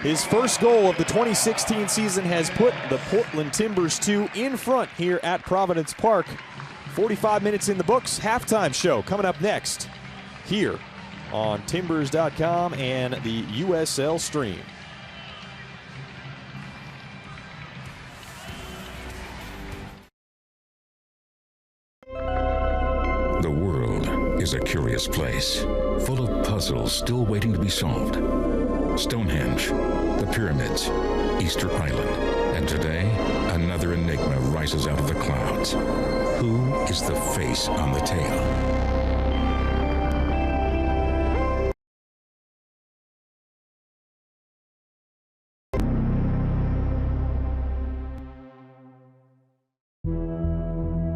his first goal of the 2016 season, has put the Portland Timbers 2 in front here at Providence Park. 45 minutes in the books. Halftime show coming up next here on Timbers.com and the USL stream. The world is a curious place, full of puzzles still waiting to be solved. Stonehenge, the pyramids, Easter Island, and today, another enigma rises out of the clouds. Who is the face on the tail?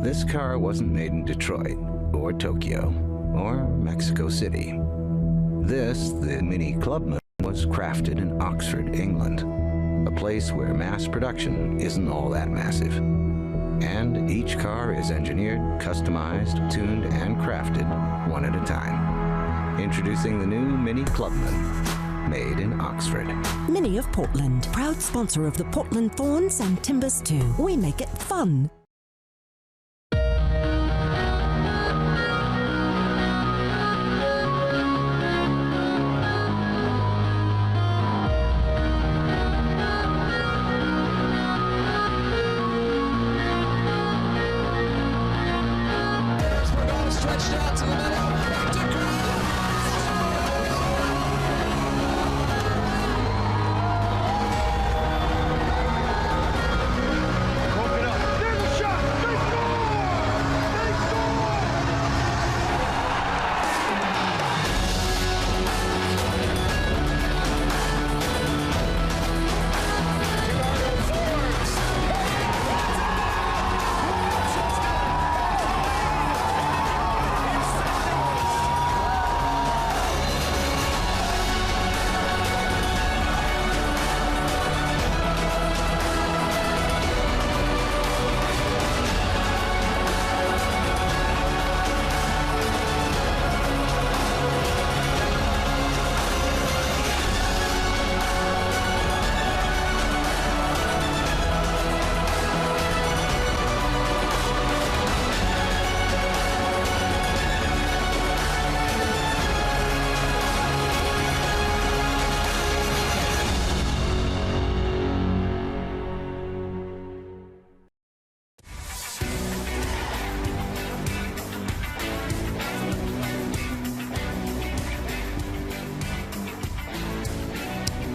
This car wasn't made in Detroit, or Tokyo, or Mexico City. This, the Mini Clubman, was crafted in Oxford, England, a place where mass production isn't all that massive. And each car is engineered, customized, tuned, and crafted one at a time. Introducing the new Mini Clubman, made in Oxford. Mini of Portland, proud sponsor of the Portland Thorns and Timbers 2. We make it fun.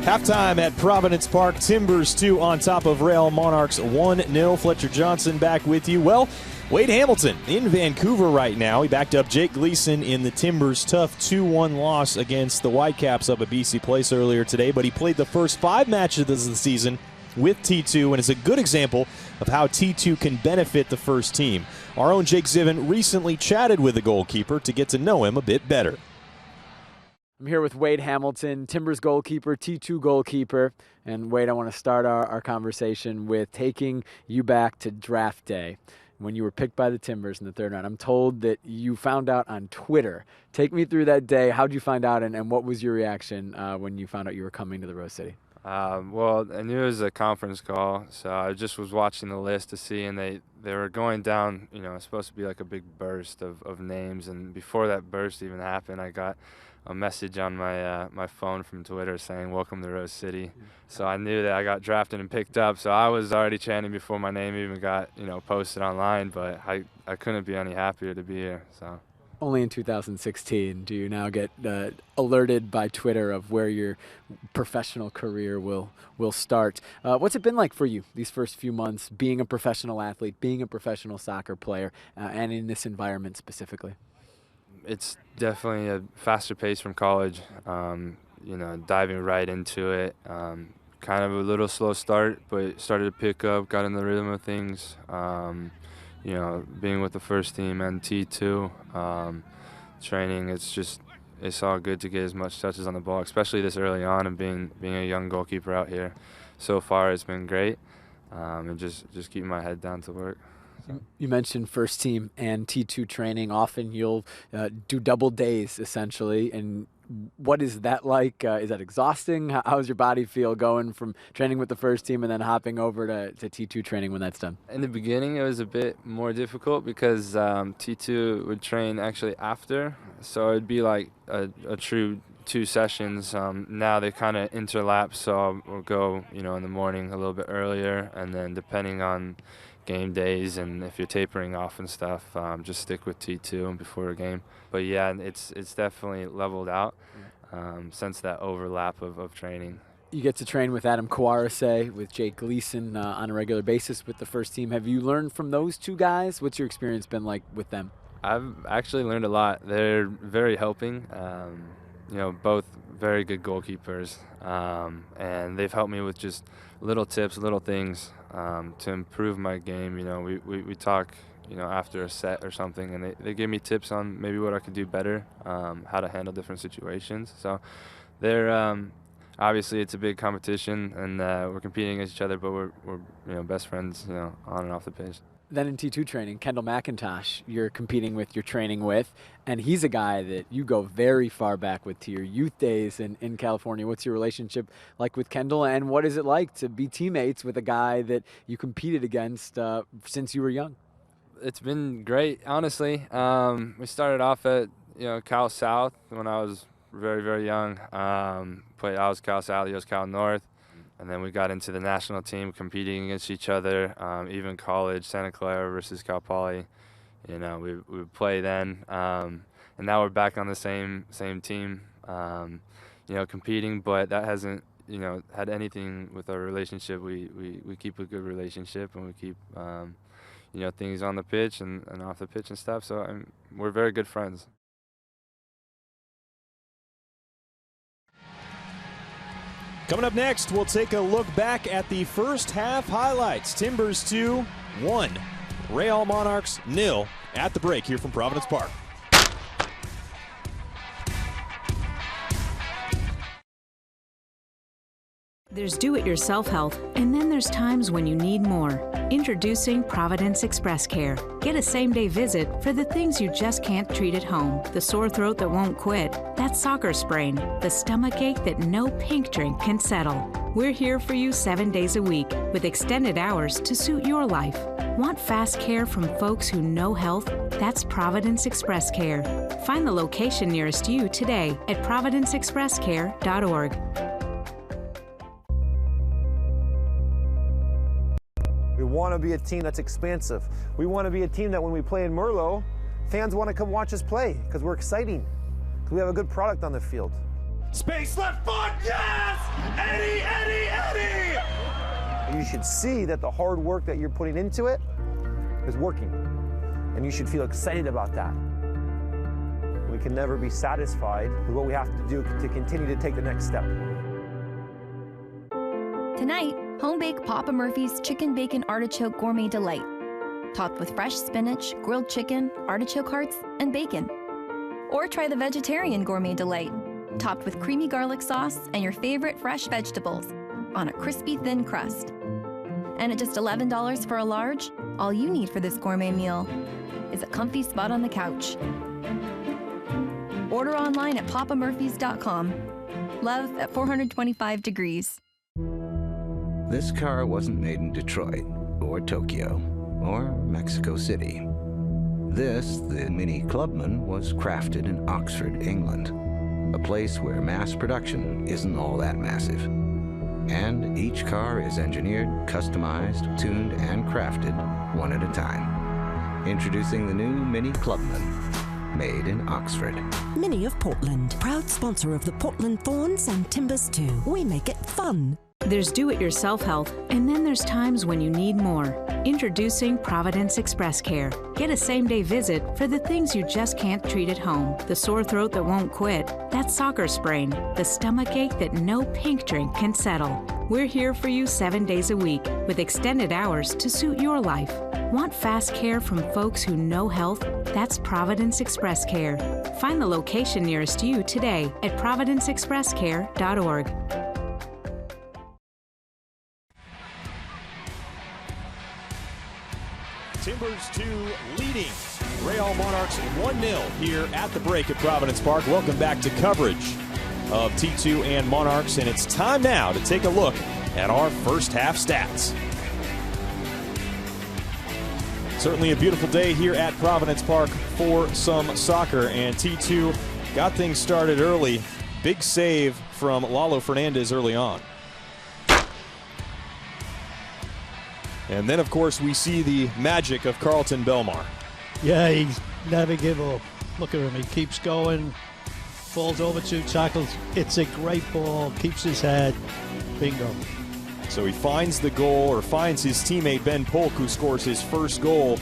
Halftime at Providence Park. Timbers 2 on top of Real Monarchs 1-0. Fletcher Johnson back with you. Well, Wade Hamilton in Vancouver right now. He backed up Jake Gleason in the Timbers' tough 2-1 loss against the Whitecaps up at BC Place earlier today, but he played the first 5 matches of the season with T2 and is a good example of how T2 can benefit the first team. Our own Jake Ziven recently chatted with the goalkeeper to get to know him a bit better. I'm here with Wade Hamilton, Timbers goalkeeper, T2 goalkeeper. And Wade, I want to start our conversation with taking you back to draft day when you were picked by the Timbers in the 3rd round. I'm told that you found out on Twitter. Take me through that day. How'd you find out, and what was your reaction when you found out you were coming to the Rose City? Well, I knew it was a conference call, so I just was watching the list to see, and they were going down, you know, it's supposed to be like a big burst of names, and before that burst even happened, I got a message on my phone from Twitter saying, "Welcome to Rose City." So I knew that I got drafted and picked up, so I was already chanting before my name even got, you know, posted online, but I couldn't be any happier to be here, so. Only in 2016 do you now get alerted by Twitter of where your professional career will start. What's it been like for you these first few months, being a professional athlete, being a professional soccer player, and in this environment specifically? It's definitely a faster pace from college, you know, diving right into it. Kind of a little slow start, but started to pick up, got in the rhythm of things. You know, being with the first team and T2 training, it's all good to get as much touches on the ball, especially this early on, and being a young goalkeeper out here. So far, it's been great, and just keeping my head down to work. So. You mentioned first team and T2 training. Often you'll do double days, essentially, and what is that like? Is that exhausting? How's your body feel going from training with the first team and then hopping over to T2 training when that's done? In the beginning, it was a bit more difficult because T2 would train actually after, so it'd be like a true 2 sessions. Now they kind of interlap, so we'll go, you know, in the morning a little bit earlier, and then depending on game days and if you're tapering off and stuff, just stick with T2 before a game. But yeah, it's definitely leveled out since that overlap of training. You get to train with Adam Kawarase, with Jake Gleason on a regular basis with the first team. Have you learned from those 2 guys? What's your experience been like with them? I've actually learned a lot. They're very helping. You know, both very good goalkeepers, and they've helped me with just little tips, little things to improve my game. You know, we talk, you know, after a set or something, and they give me tips on maybe what I could do better, how to handle different situations. So they're obviously it's a big competition, and we're competing against each other, but we're you know, best friends, you know, on and off the pitch. Then in T2 training, Kendall McIntosh, you're competing with, you're training with, and he's a guy that you go very far back with to your youth days in California. What's your relationship like with Kendall, and what is it like to be teammates with a guy that you competed against since you were young? It's been great, honestly. We started off at, you know, Cal South when I was very, very young. I was Cal South, he was Cal North. And then we got into the national team, competing against each other, even college, Santa Clara versus Cal Poly. You know, we would play then. And now we're back on the same team, you know, competing. But that hasn't, you know, had anything with our relationship. We keep a good relationship, and we keep, you know, things on the pitch and off the pitch and stuff. So we're very good friends. Coming up next, we'll take a look back at the first half highlights. Timbers 2-1, Real Monarchs 0 at the break here from Providence Park. There's do-it-yourself health, and then there's times when you need more. Introducing Providence Express Care. Get a same-day visit for the things you just can't treat at home. The sore throat that won't quit, that soccer sprain, the stomach ache that no pink drink can settle. We're here for you 7 days a week with extended hours to suit your life. Want fast care from folks who know health? That's Providence Express Care. Find the location nearest you today at providenceexpresscare.org. We want to be a team that's expansive. We want to be a team that when we play in Merlot, fans want to come watch us play because we're exciting, because we have a good product on the field. Space left foot, yes! Eddie, Eddie, Eddie! You should see that the hard work that you're putting into it is working, and you should feel excited about that. We can never be satisfied with what we have to do to continue to take the next step. Tonight, home-baked Papa Murphy's Chicken Bacon Artichoke Gourmet Delight, topped with fresh spinach, grilled chicken, artichoke hearts, and bacon. Or try the Vegetarian Gourmet Delight, topped with creamy garlic sauce and your favorite fresh vegetables on a crispy, thin crust. And at just $11 for a large, all you need for this gourmet meal is a comfy spot on the couch. Order online at papamurphys.com. Love at 425 degrees. This car wasn't made in Detroit, or Tokyo, or Mexico City. This, the Mini Clubman, was crafted in Oxford, England, a place where mass production isn't all that massive. And each car is engineered, customized, tuned, and crafted one at a time. Introducing the new Mini Clubman, made in Oxford. Mini of Portland, proud sponsor of the Portland Thorns and Timbers too. We make it fun. There's do-it-yourself health, and then there's times when you need more. Introducing Providence Express Care. Get a same-day visit for the things you just can't treat at home. The sore throat that won't quit, that soccer sprain, the stomach ache that no pink drink can settle. We're here for you 7 days a week with extended hours to suit your life. Want fast care from folks who know health? That's Providence Express Care. Find the location nearest you today at providenceexpresscare.org. Timbers 2 leading Real Monarchs 1-0 here at the break at Providence Park. Welcome back to coverage of T2 and Monarchs, and it's time now to take a look at our first half stats. Certainly a beautiful day here at Providence Park for some soccer, and T2 got things started early. Big save from Lalo Fernandez early on. And then, of course, we see the magic of Carlton Belmar. Yeah, he's never give up. Look at him. He keeps going, falls over 2 tackles. It's a great ball, keeps his head. Bingo. So he finds the goal, or finds his teammate Ben Polk, who scores his first goal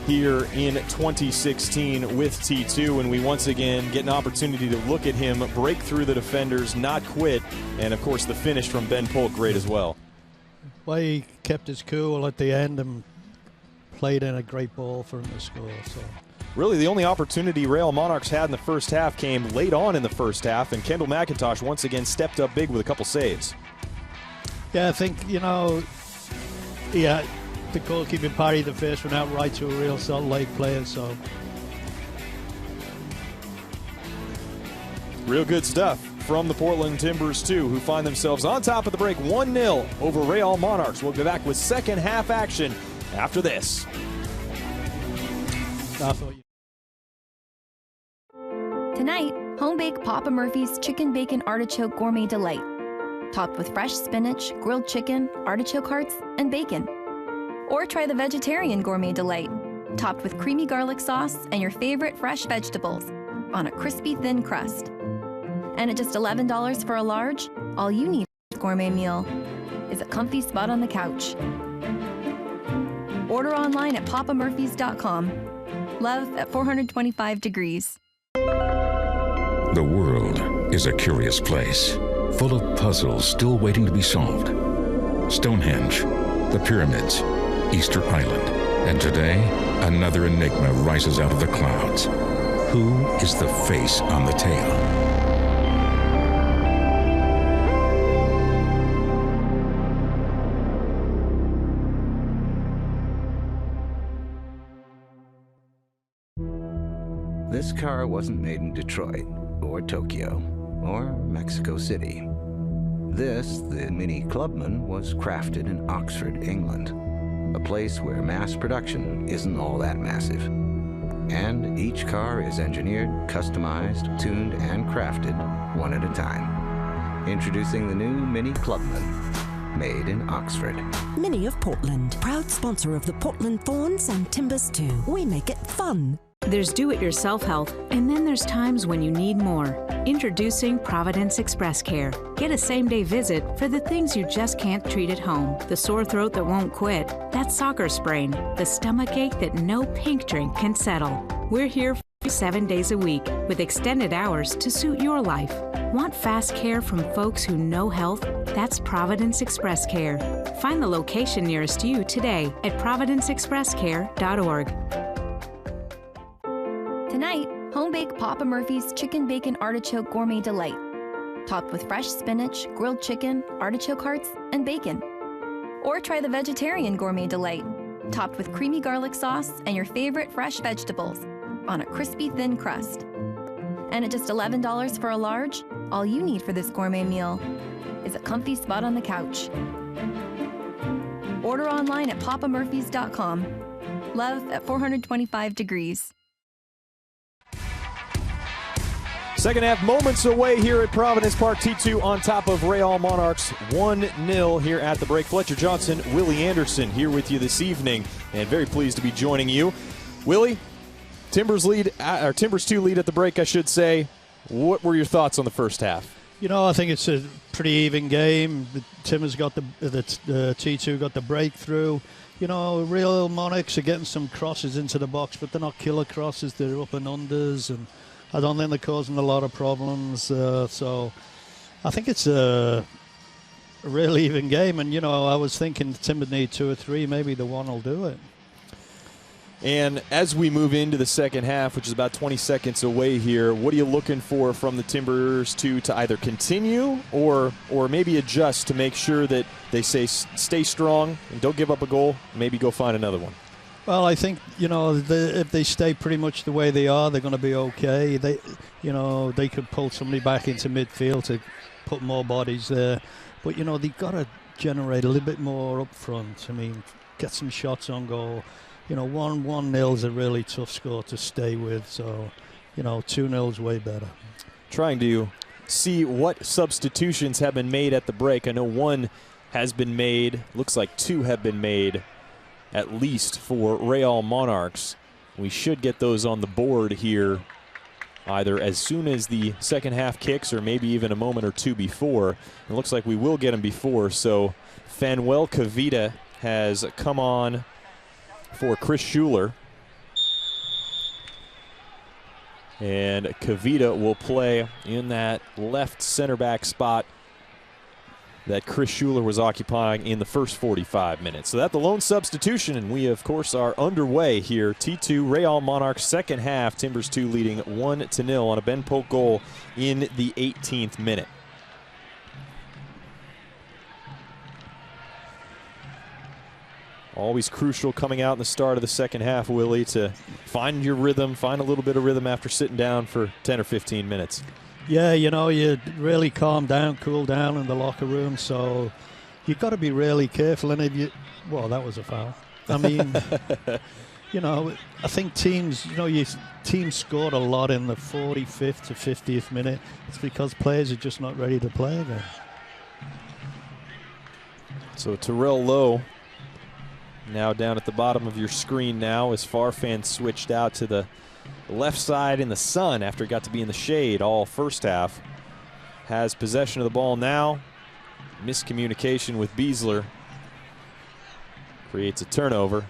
here in 2016 with T2. And we once again get an opportunity to look at him break through the defenders, not quit. And, of course, the finish from Ben Polk, great as well. Well, he kept his cool at the end and played in a great ball for him to score. So, really, the only opportunity Real Monarchs had in the first half came late on in the first half, and Kendall McIntosh once again stepped up big with a couple saves. Yeah, I think, the goalkeeping party, the first one out right to a real Salt Lake player, so. Real good stuff from the Portland Timbers, too, who find themselves on top of the break 1-0 over Real Monarchs. We'll be back with second half action after this. Tonight, home-baked Papa Murphy's Chicken Bacon Artichoke Gourmet Delight, topped with fresh spinach, grilled chicken, artichoke hearts, and bacon. Or try the Vegetarian Gourmet Delight, topped with creamy garlic sauce and your favorite fresh vegetables on a crispy, thin crust. And at just $11 for a large, all you need for this gourmet meal is a comfy spot on the couch. Order online at papamurphys.com. Love at 425 degrees. The world is a curious place, full of puzzles still waiting to be solved. Stonehenge, the pyramids, Easter Island, and today, another enigma rises out of the clouds. Who is the face on the tail? This car wasn't made in Detroit, or Tokyo, or Mexico City. This, the Mini Clubman, was crafted in Oxford, England, a place where mass production isn't all that massive. And each car is engineered, customized, tuned, and crafted one at a time. Introducing the new Mini Clubman, made in Oxford. Mini of Portland, proud sponsor of the Portland Thorns and Timbers too. We make it fun. There's do-it-yourself health, and then there's times when you need more. Introducing Providence Express Care. Get a same-day visit for the things you just can't treat at home. The sore throat that won't quit, that soccer sprain, the stomach ache that no pink drink can settle. We're here for you 7 days a week with extended hours to suit your life. Want fast care from folks who know health? That's Providence Express Care. Find the location nearest you today at providenceexpresscare.org. Tonight, home-baked Papa Murphy's Chicken Bacon Artichoke Gourmet Delight, topped with fresh spinach, grilled chicken, artichoke hearts, and bacon. Or try the Vegetarian Gourmet Delight, topped with creamy garlic sauce and your favorite fresh vegetables on a crispy thin crust. And at just $11 for a large, all you need for this gourmet meal is a comfy spot on the couch. Order online at papamurphys.com. Love at 425 degrees. Second half moments away here at Providence Park. T2 on top of Real Monarchs 1-0 here at the break. Fletcher Johnson, Willie Anderson here with you this evening, and very pleased to be joining you. Willie, Timbers 2 lead at the break, I should say. What were your thoughts on the first half? You know, I think it's a pretty even game. The Timbers got the T2 got the breakthrough. You know, Real Monarchs are getting some crosses into the box, but they're not killer crosses. They're up and unders, and I don't think they're causing a lot of problems. So I think it's a really even game. And, you know, I was thinking the Timbers need 2 or 3. Maybe the one will do it. And as we move into the second half, which is about 20 seconds away here, what are you looking for from the Timbers to either continue or maybe adjust to make sure that they stay strong and don't give up a goal, maybe go find another one? Well, I think, you know, if they stay pretty much the way they are, they're going to be okay. They could pull somebody back into midfield to put more bodies there. But, you know, they've got to generate a little bit more up front. I mean, get some shots on goal. You know, 1-0 is a really tough score to stay with. So, you know, 2-0 is way better. Trying to see what substitutions have been made at the break. I know one has been made. Looks like 2 have been made, at least for Real Monarchs. We should get those on the board here either as soon as the second half kicks or maybe even a moment or two before. It looks like we will get them before. So Fanuel Cavita has come on for Chris Schuler. And Cavita will play in that left center back spot that Chris Schuler was occupying in the first 45 minutes. So that's the lone substitution, and we, of course, are underway here. T2 Real Monarchs second half. Timbers 2 leading 1-0 on a Ben Polk goal in the 18th minute. Always crucial coming out in the start of the second half, Willie, to find your rhythm, find a little bit of rhythm after sitting down for 10 or 15 minutes. Yeah, you know, you really calm down, cool down in the locker room, so you've got to be really careful. And well, that was a foul. I mean, you know, I think teams scored a lot in the 45th to 50th minute. It's because players are just not ready to play again. So Terrell Lowe now down at the bottom of your screen now as Farfan switched out to the left side in the sun after it got to be in the shade all first half. Has possession of the ball now. Miscommunication with Beasler. Creates a turnover.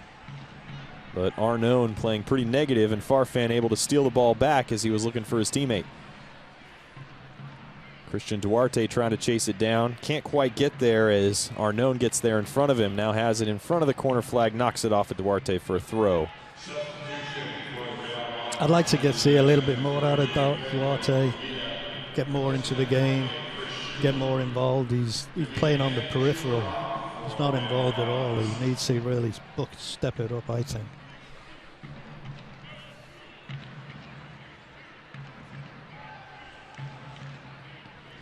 But Arnone playing pretty negative, and Farfan able to steal the ball back as he was looking for his teammate. Christian Duarte trying to chase it down. Can't quite get there as Arnone gets there in front of him. Now has it in front of the corner flag. Knocks it off at Duarte for a throw. I'd like to see a little bit more out of Duarte. Get more into the game. Get more involved. He's playing on the peripheral. He's not involved at all. He needs to really step it up, I think.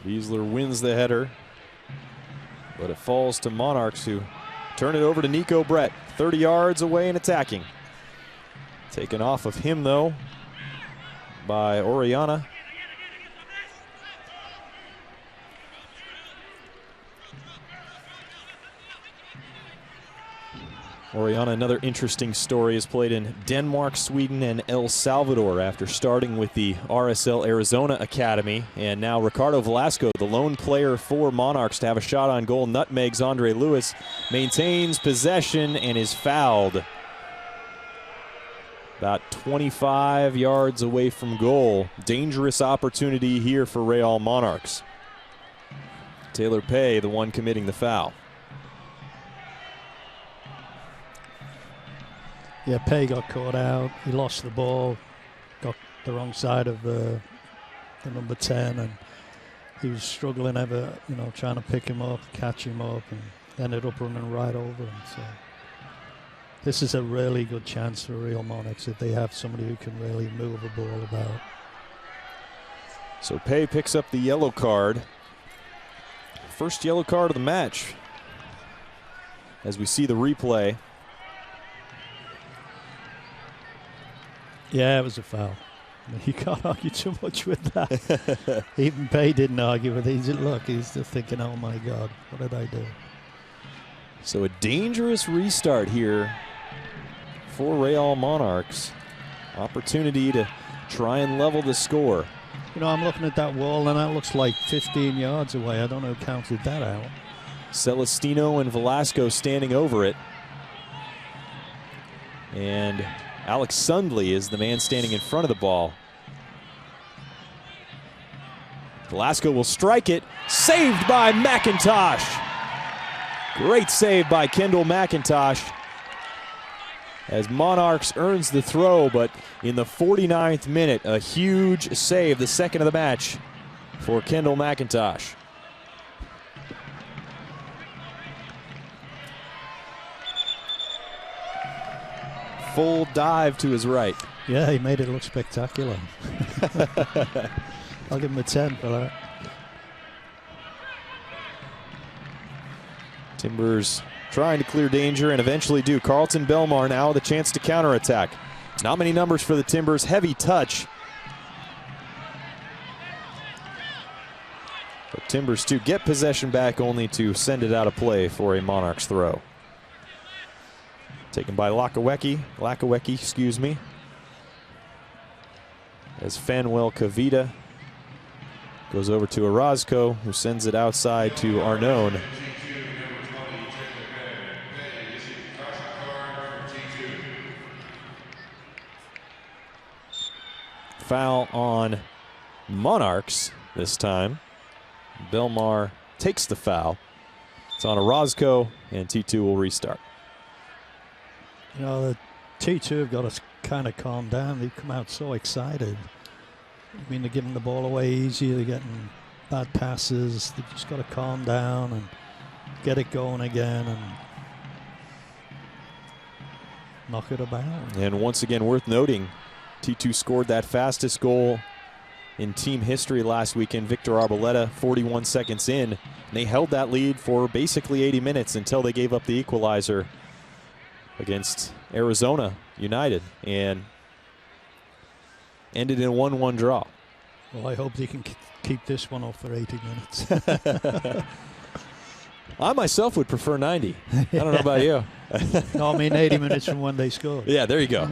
Beasler wins the header, but it falls to Monarchs, who turn it over to Nico Brett, 30 yards away and attacking. Taken off of him, though, by Oriana. Oriana, another interesting story, has played in Denmark, Sweden, and El Salvador after starting with the RSL Arizona Academy. And now Ricardo Velasco, the lone player for Monarchs to have a shot on goal, nutmegs Andre Lewis, maintains possession and is fouled. About 25 yards away from goal. Dangerous opportunity here for Real Monarchs. Taylor Pay, the one committing the foul. Yeah, Pay got caught out. He lost the ball, got the wrong side of the number 10, and he was struggling ever, trying to pick him up, catch him up, and ended up running right over him. So this is a really good chance for Real Monarchs if they have somebody who can really move the ball about. So Pei picks up the yellow card. First yellow card of the match. As we see the replay. Yeah, it was a foul. You can't argue too much with that. Even Pei didn't argue with it. He's just thinking, oh my God, what did I do? So a dangerous restart here for Real Monarchs. Opportunity to try and level the score. I'm looking at that wall, and that looks like 15 yards away. I don't know who counted that out. Celestino and Velasco standing over it. And Alex Sundley is the man standing in front of the ball. Velasco will strike it. Saved by McIntosh. Great save by Kendall McIntosh. As Monarchs earns the throw, but in the 49th minute, a huge save, the second of the match for Kendall McIntosh. Full dive to his right. Yeah, he made it look spectacular. I'll give him a 10 for that. Timbers trying to clear danger and eventually do. Carlton Belmar now with a chance to counterattack. Not many numbers for the Timbers. Heavy touch. But Timbers to get possession back, only to send it out of play for a Monarchs throw. Taken by Lakawecki, excuse me. As Fanuel Kavita goes over to Orozco, who sends it outside to Arnone. Foul on Monarchs this time. Belmar takes the foul. It's on Orozco, and T2 will restart. The T2 have got to kind of calm down. They've come out so excited. I mean, they're giving the ball away easy. They're getting bad passes. They've just got to calm down and get it going again and knock it about. And once again, worth noting, T2 scored that fastest goal in team history last weekend. Victor Arboleda, 41 seconds in. And they held that lead for basically 80 minutes until they gave up the equalizer against Arizona United and ended in a 1-1 draw. Well, I hope they can keep this one off for 80 minutes. I myself would prefer 90. I don't know about you. No, I mean 80 minutes from when they scored. Yeah, there you go.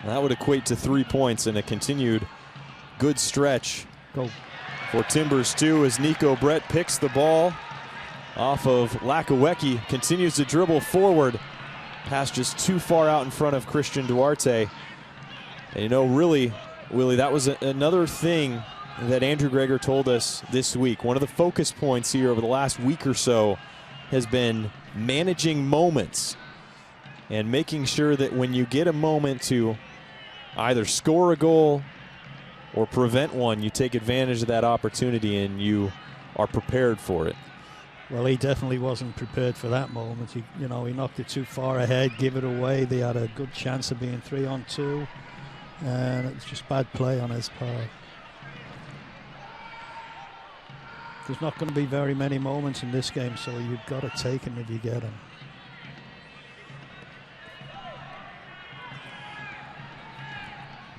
That would equate to 3 points in a continued good stretch for Timbers 2 as Nico Brett picks the ball off of Lakawecki, continues to dribble forward. Pass just too far out in front of Christian Duarte. And really, Willie, that was another thing that Andrew Greger told us this week. One of the focus points here over the last week or so has been managing moments and making sure that when you get a moment to either score a goal or prevent one, you take advantage of that opportunity and you are prepared for it. Well, he definitely wasn't prepared for that moment. He knocked it too far ahead, give it away. They had a good chance of being 3-on-2, and it was just bad play on his part. There's not going to be very many moments in this game, so you've got to take them if you get them.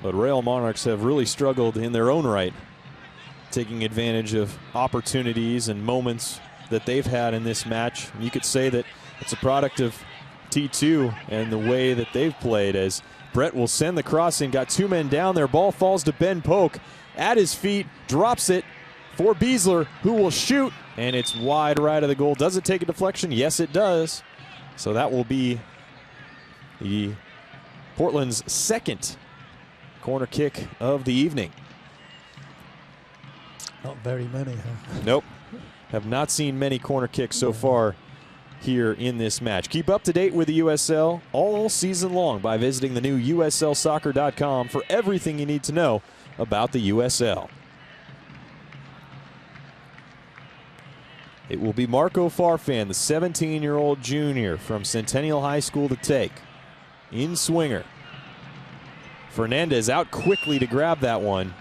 But Real Monarchs have really struggled in their own right, taking advantage of opportunities and moments that they've had in this match. And you could say that it's a product of T2 and the way that they've played, as Brett will send the crossing, got two men down there, ball falls to Ben Polk at his feet, drops it for Beasler, who will shoot, and it's wide right of the goal. Does it take a deflection? Yes, it does. So that will be the Portland's second corner kick of the evening. Not very many, huh? Nope. Have not seen many corner kicks so far here in this match. Keep up to date with the USL all season long by visiting the new USLsoccer.com for everything you need to know about the USL. It will be Marco Farfan, the 17-year-old junior from Centennial High School, to take. In swinger. Fernandez out quickly to grab that one.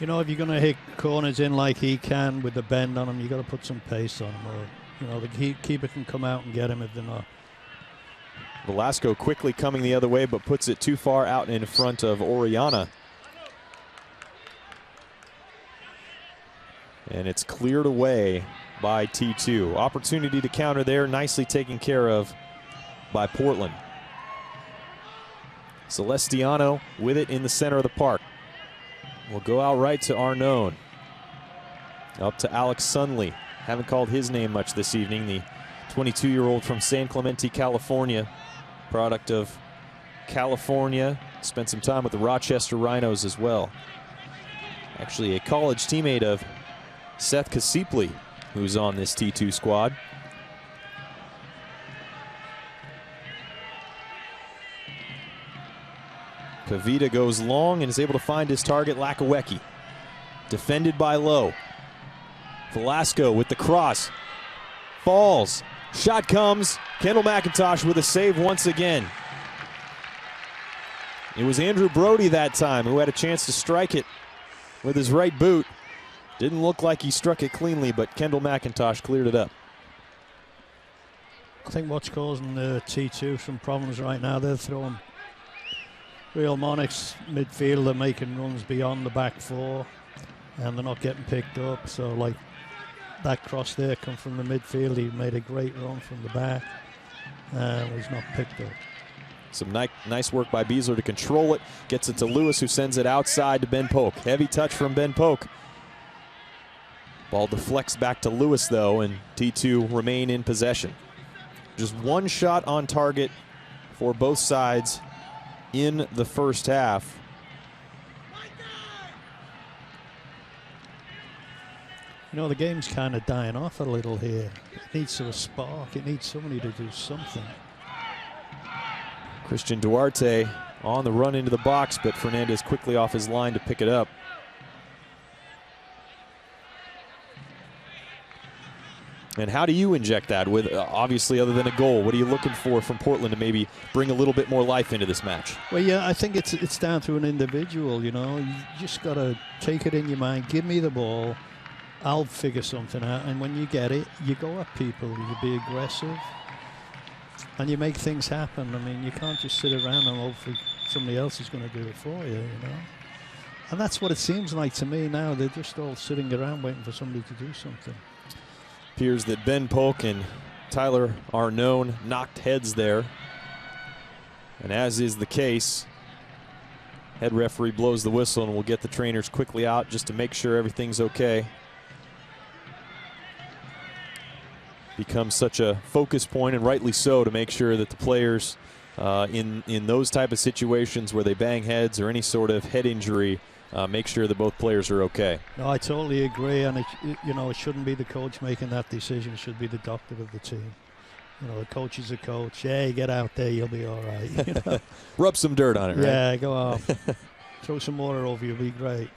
You know, if you're going to hit corners in like he can with the bend on him, you got to put some pace on him. Or, you know, the keeper can come out and get him if they're not. Velasco quickly coming the other way, but puts it too far out in front of Oriana. And it's cleared away by T2. Opportunity to counter there, nicely taken care of by Portland. Celestiano with it in the center of the park. Will go out right to Arnone. Up to Alex Sunley. Haven't called his name much this evening. The 22-year-old from San Clemente, California. Product of California. Spent some time with the Rochester Rhinos as well. Actually a college teammate of Seth Kasipli, who's on this T2 squad. Kavita goes long and is able to find his target, Lakawecki. Defended by Lowe. Velasco with the cross. Falls. Shot comes. Kendall McIntosh with a save once again. It was Andrew Brody that time who had a chance to strike it with his right boot. Didn't look like he struck it cleanly, but Kendall McIntosh cleared it up. I think what's causing the T2 some problems right now, they're throwing Real Monarchs midfield, they're making runs beyond the back four, and they're not getting picked up. So, like, that cross there come from the midfield. He made a great run from the back, and was not picked up. Some nice work by Beasler to control it. Gets it to Lewis, who sends it outside to Ben Polk. Heavy touch from Ben Polk. Ball deflects back to Lewis, though, and T2 remain in possession. Just one shot on target for both sides in the first half. You know, the game's kind of dying off a little here. It needs a spark. It needs somebody to do something. Christian Duarte on the run into the box, but Fernandez quickly off his line to pick it up. And how do you inject that with, obviously, other than a goal? What are you looking for from Portland to maybe bring a little bit more life into this match? Well, yeah, I think it's down to an individual, you know. You just got to take it in your mind. Give me the ball. I'll figure something out. And when you get it, you go at people. You be aggressive. And you make things happen. I mean, you can't just sit around and hopefully somebody else is going to do it for you, you know. And that's what it seems like to me now. They're just all sitting around waiting for somebody to do something. Appears that Ben Polk and Tyler Arnone knocked heads there. And as is the case, head referee blows the whistle and we'll get the trainers quickly out just to make sure everything's okay. Becomes such a focus point, and rightly so, to make sure that the players in those type of situations where they bang heads or any sort of head injury, make sure that both players are okay. No, I totally agree, and it shouldn't be the coach making that decision. It should be the doctor of the team. You know, the coach is a coach. Hey, get out there, you'll be all right. You know? Rub some dirt on it, right? Yeah, go on. Throw some water over you, you'll be great.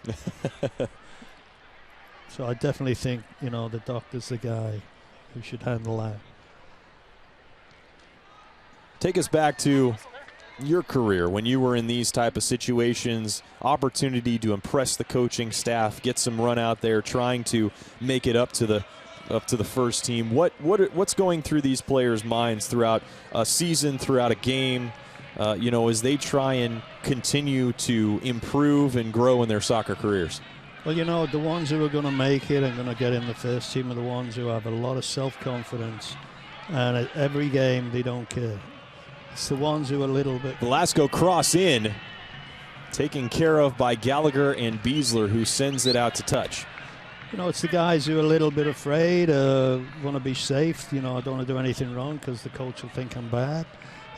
So I definitely think, you know, the doctor's the guy who should handle that. Take us back to your career when you were in these type of situations, opportunity to impress the coaching staff, get some run out there, trying to make it up to the first team. What's going through these players' minds throughout a season, throughout a game, you know, as they try and continue to improve and grow in their soccer careers? Well, you know, the ones who are going to make it and going to get in the first team are the ones who have a lot of self-confidence, and at every game they don't care. It's the ones who are a little bit... Velasco cross in, taken care of by Gallagher and Beasler, who sends it out to touch. You know, it's the guys who are a little bit afraid, want to be safe. You know, I don't want to do anything wrong because the coach will think I'm bad.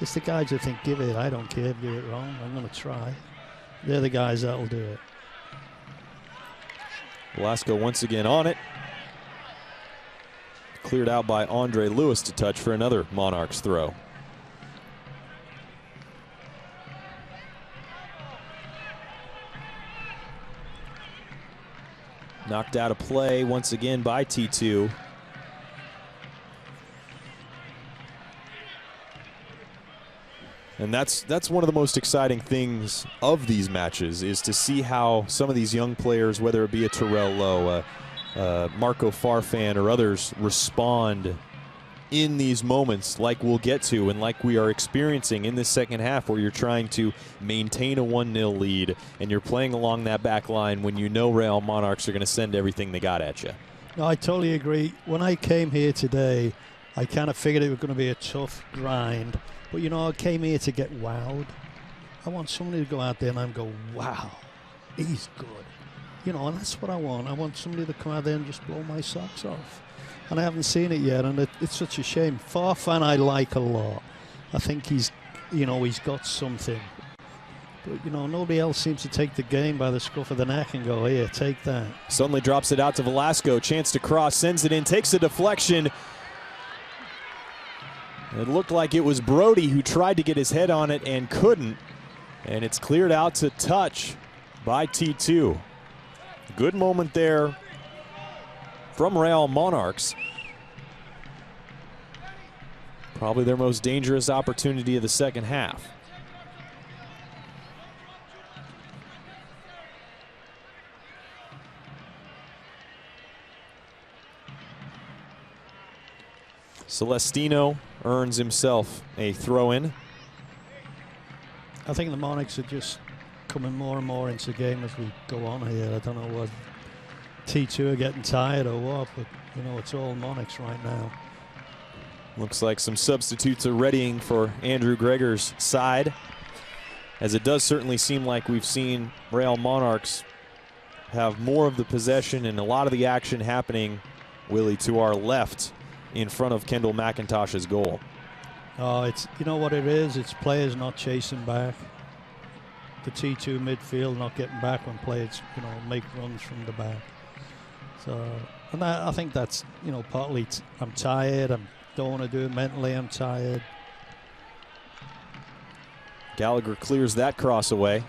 It's the guys who think, give it, I don't care if you do it wrong, I'm going to try. They're the guys that will do it. Velasco once again on it. cleared out by Andre Lewis to touch for another Monarchs throw. Knocked out of play once again by T2. And that's one of the most exciting things of these matches, is to see how some of these young players, whether it be a Terrell Lowe, Marco Farfan, or others, respond in these moments like we'll get to and like we are experiencing in this second half, where you're trying to maintain a 1-0 lead and you're playing along that back line when you know Real Monarchs are going to send everything they got at you. No, I totally agree. When I came here today, I kind of figured it was going to be a tough grind. But, you know, I came here to get wowed. I want somebody to go out there and I'm go, wow, he's good. You know, and that's what I want. I want somebody to come out there and just blow my socks off. And I haven't seen it yet, and it's such a shame. Farfan I like a lot. I think he's got something. But, you know, nobody else seems to take the game by the scruff of the neck and go, here, take that. Suddenly drops it out to Velasco. Chance to cross, sends it in, takes a deflection. It looked like it was Brody who tried to get his head on it and couldn't. And it's cleared out to touch by T2. Good moment there from Real Monarchs. Probably their most dangerous opportunity of the second half. Celestino earns himself a throw-in. I think the Monarchs are just coming more and more into the game as we go on here. I don't know what T2 are getting tired or what, but you know, it's all Monarchs right now. Looks like some substitutes are readying for Andrew Gregor's side, as it does certainly seem like we've seen Real Monarchs have more of the possession and a lot of the action happening, Willie, to our left in front of Kendall McIntosh's goal. Oh, it's, you know what it is? It's players not chasing back. The T2 midfield not getting back when players, you know, make runs from the back. So, and I think that's, you know, partly I'm tired. I don't want to do it mentally. I'm tired. Gallagher clears that cross away,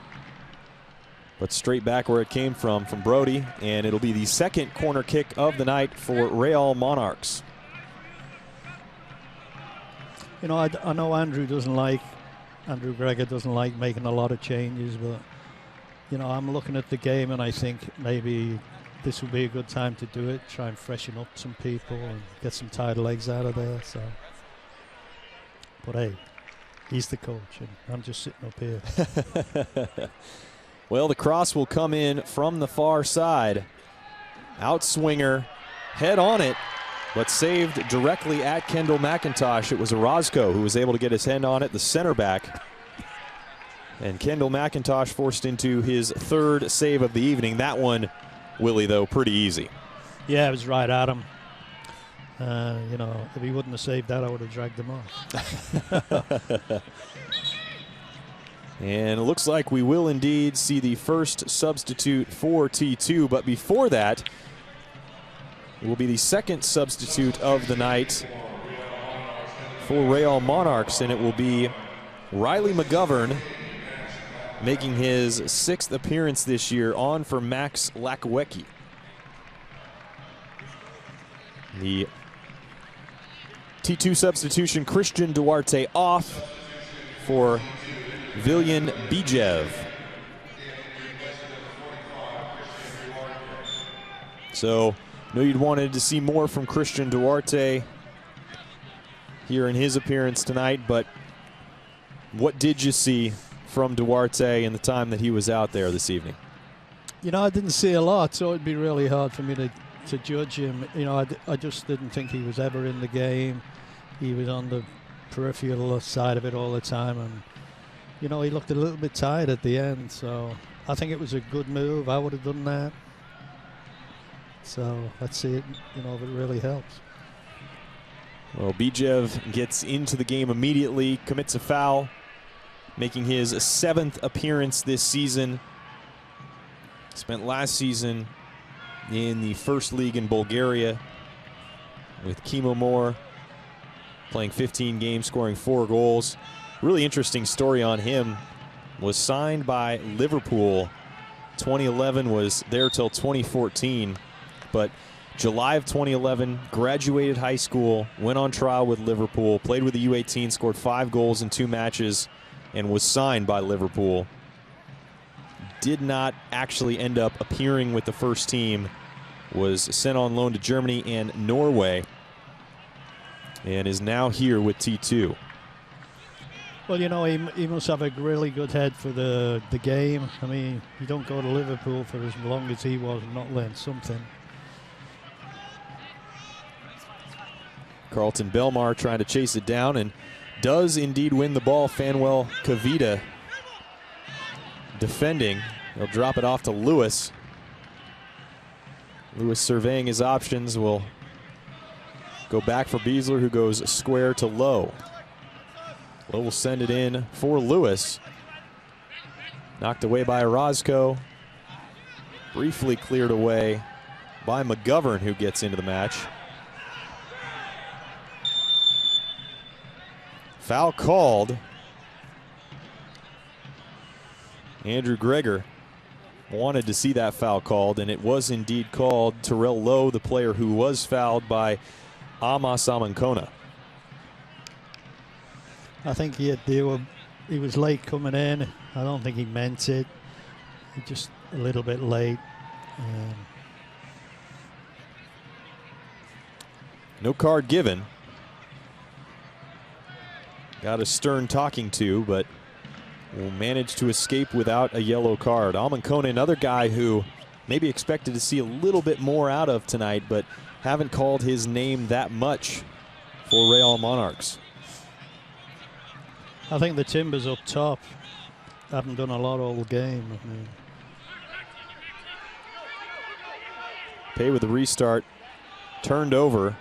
but straight back where it came from Brody, and it'll be the second corner kick of the night for Real Monarchs. You know, I know Andrew Gregor doesn't like making a lot of changes, but, you know, I'm looking at the game and I think maybe this would be a good time to do it, try and freshen up some people and get some tired legs out of there. So, but hey, he's the coach and I'm just sitting up here. Well, the cross will come in from the far side. Outswinger, head on it, but saved directly at Kendall McIntosh. It was Orozco who was able to get his hand on it, the center back. And Kendall McIntosh forced into his third save of the evening. That one, Willie, though, pretty easy. Yeah, it was right at him. You know, if he wouldn't have saved that, I would have dragged him off. And it looks like we will indeed see the first substitute for T2, but before that, it will be the second substitute of the night for Real Monarchs, and it will be Riley McGovern, making his 6th appearance this year, on for Max Lakowecki. The T2 substitution, Christian Duarte off for Viljan Bijev. So, know you'd wanted to see more from Christian Duarte here in his appearance tonight, but what did you see from Duarte in the time that he was out there this evening? You know, I didn't see a lot, so it'd be really hard for me to judge him. You know, I just didn't think he was ever in the game. He was on the peripheral side of it all the time, and, you know, he looked a little bit tired at the end, so I think it was a good move. I would have done that. So let's see it, you know, if it really helps. Well, Bijev gets into the game immediately, commits a foul, making his 7th appearance this season. Spent last season in the first league in Bulgaria with Kimo Moore playing 15 games, scoring 4 goals. Really interesting story on him. Was signed by Liverpool. 2011, was there till 2014. But July of 2011, graduated high school, went on trial with Liverpool, played with the U18, scored 5 goals in 2 matches, and was signed by Liverpool. Did not actually end up appearing with the first team. Was sent on loan to Germany and Norway, and is now here with T2. Well, you know, he must have a really good head for the game. I mean, you don't go to Liverpool for as long as he was and not learn something. Carlton Belmar trying to chase it down and does indeed win the ball. Fanuel Kavita defending. He'll drop it off to Lewis. Lewis surveying his options, will go back for Beasler, who goes square to Lowe. Lowe will send it in for Lewis. Knocked away by Orozco. Briefly cleared away by McGovern, who gets into the match. Foul called. Andrew Greger wanted to see that foul called, and it was indeed called. Terrell Lowe, the player who was fouled by Amos Amankona. I think he was late coming in. I don't think he meant it. He just a little bit late. No card given. Got a stern talking to, but will manage to escape without a yellow card. Amankona, another guy who maybe expected to see a little bit more out of tonight, but haven't called his name that much for Real Monarchs. I think the Timbers up top haven't done a lot all game. I mean. Pay with the restart. Turned over.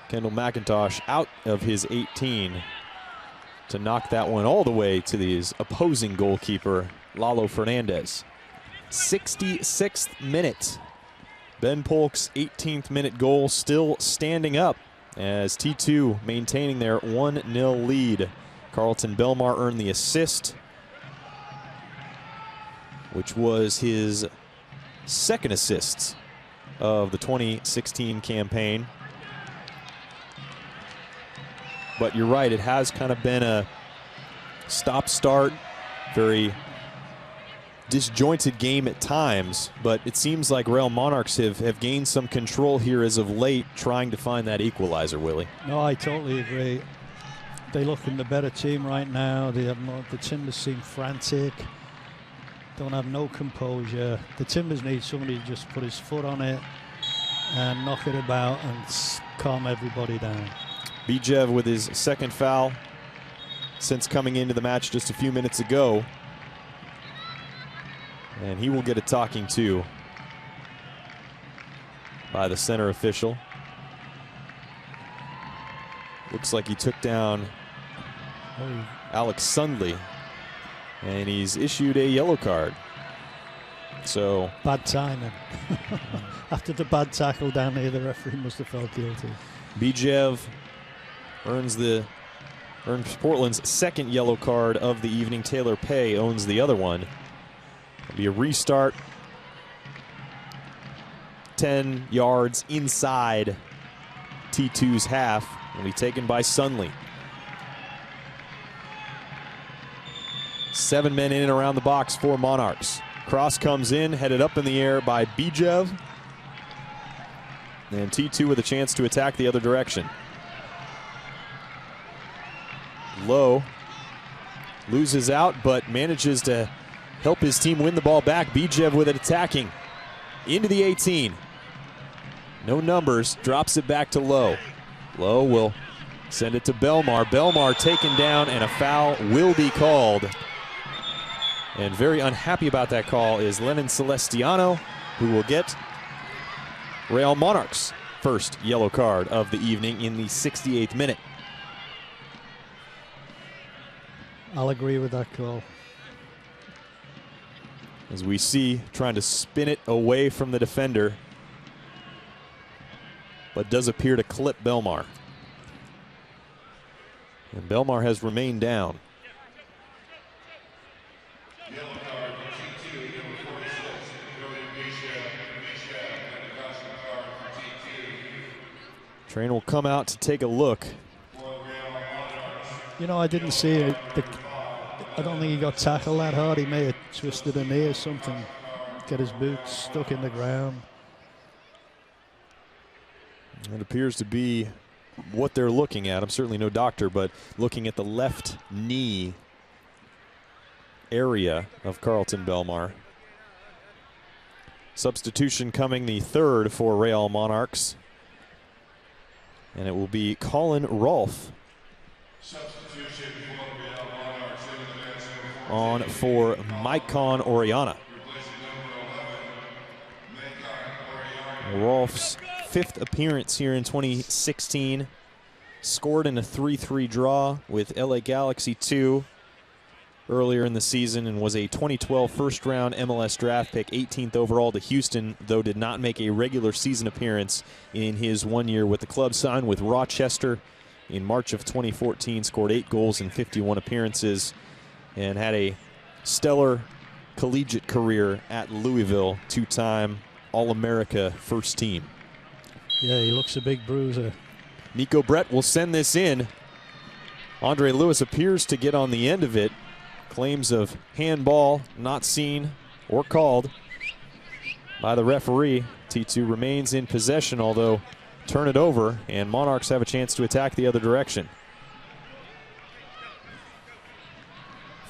Kendall McIntosh out of his 18 to knock that one all the way to his opposing goalkeeper, Lalo Fernandez. 66th minute. Ben Polk's 18th minute goal still standing up as T2 maintaining their 1-0 lead. Carlton Belmar earned the assist, which was his second assist of the 2016 campaign. But you're right, it has kind of been a stop-start, very disjointed game at times, but it seems like Real Monarchs have gained some control here as of late, trying to find that equalizer, Willie. No, I totally agree. They look in the better team right now. They have more, the Timbers seem frantic, don't have no composure. The Timbers need somebody to just put his foot on it and knock it about and calm everybody down. Bijev with his second foul since coming into the match just a few minutes ago. And he will get a talking to by the center official. Looks like he took down Alex Sundley, and he's issued a yellow card. So bad timing. After the bad tackle down here, the referee must have felt guilty. Bijev earns Portland's second yellow card of the evening. Taylor Pay owns the other one. It'll be a restart. 10 yards inside T2's half. Will be taken by Sundley. 7 men in and around the box for Monarchs. Cross comes in, headed up in the air by Bijev. And T2 with a chance to attack the other direction. Lowe loses out, but manages to help his team win the ball back. Bijev with it attacking into the 18. No numbers, drops it back to Lowe. Lowe will send it to Belmar. Belmar taken down, and a foul will be called. And very unhappy about that call is Lennon Celestiano, who will get Real Monarchs' first yellow card of the evening in the 68th minute. I'll agree with that call. As we see, trying to spin it away from the defender. but does appear to clip Belmar. And Belmar has remained down. Train will come out to take a look. You know, I didn't see it. I don't think he got tackled that hard. He may have twisted a knee or something. Get his boots stuck in the ground. It appears to be what they're looking at. I'm certainly no doctor, but looking at the left knee area of Carlton Belmar. Substitution coming, the third for Real Monarchs. And it will be Colin Rolfe on for Maicon Oriana. Rolfe's 5th appearance here in 2016. Scored in a 3-3 draw with LA Galaxy 2 earlier in the season and was a 2012 first-round MLS draft pick, 18th overall to Houston, though did not make a regular season appearance in his 1 year with the club. Signed with Rochester in March of 2014, scored 8 goals in 51 appearances, and had a stellar collegiate career at Louisville, 2-time All-America first team. Yeah, he looks a big bruiser. Nico Brett will send this in. Andre Lewis appears to get on the end of it. Claims of handball not seen or called by the referee. T2 remains in possession, although turn it over, and Monarchs have a chance to attack the other direction.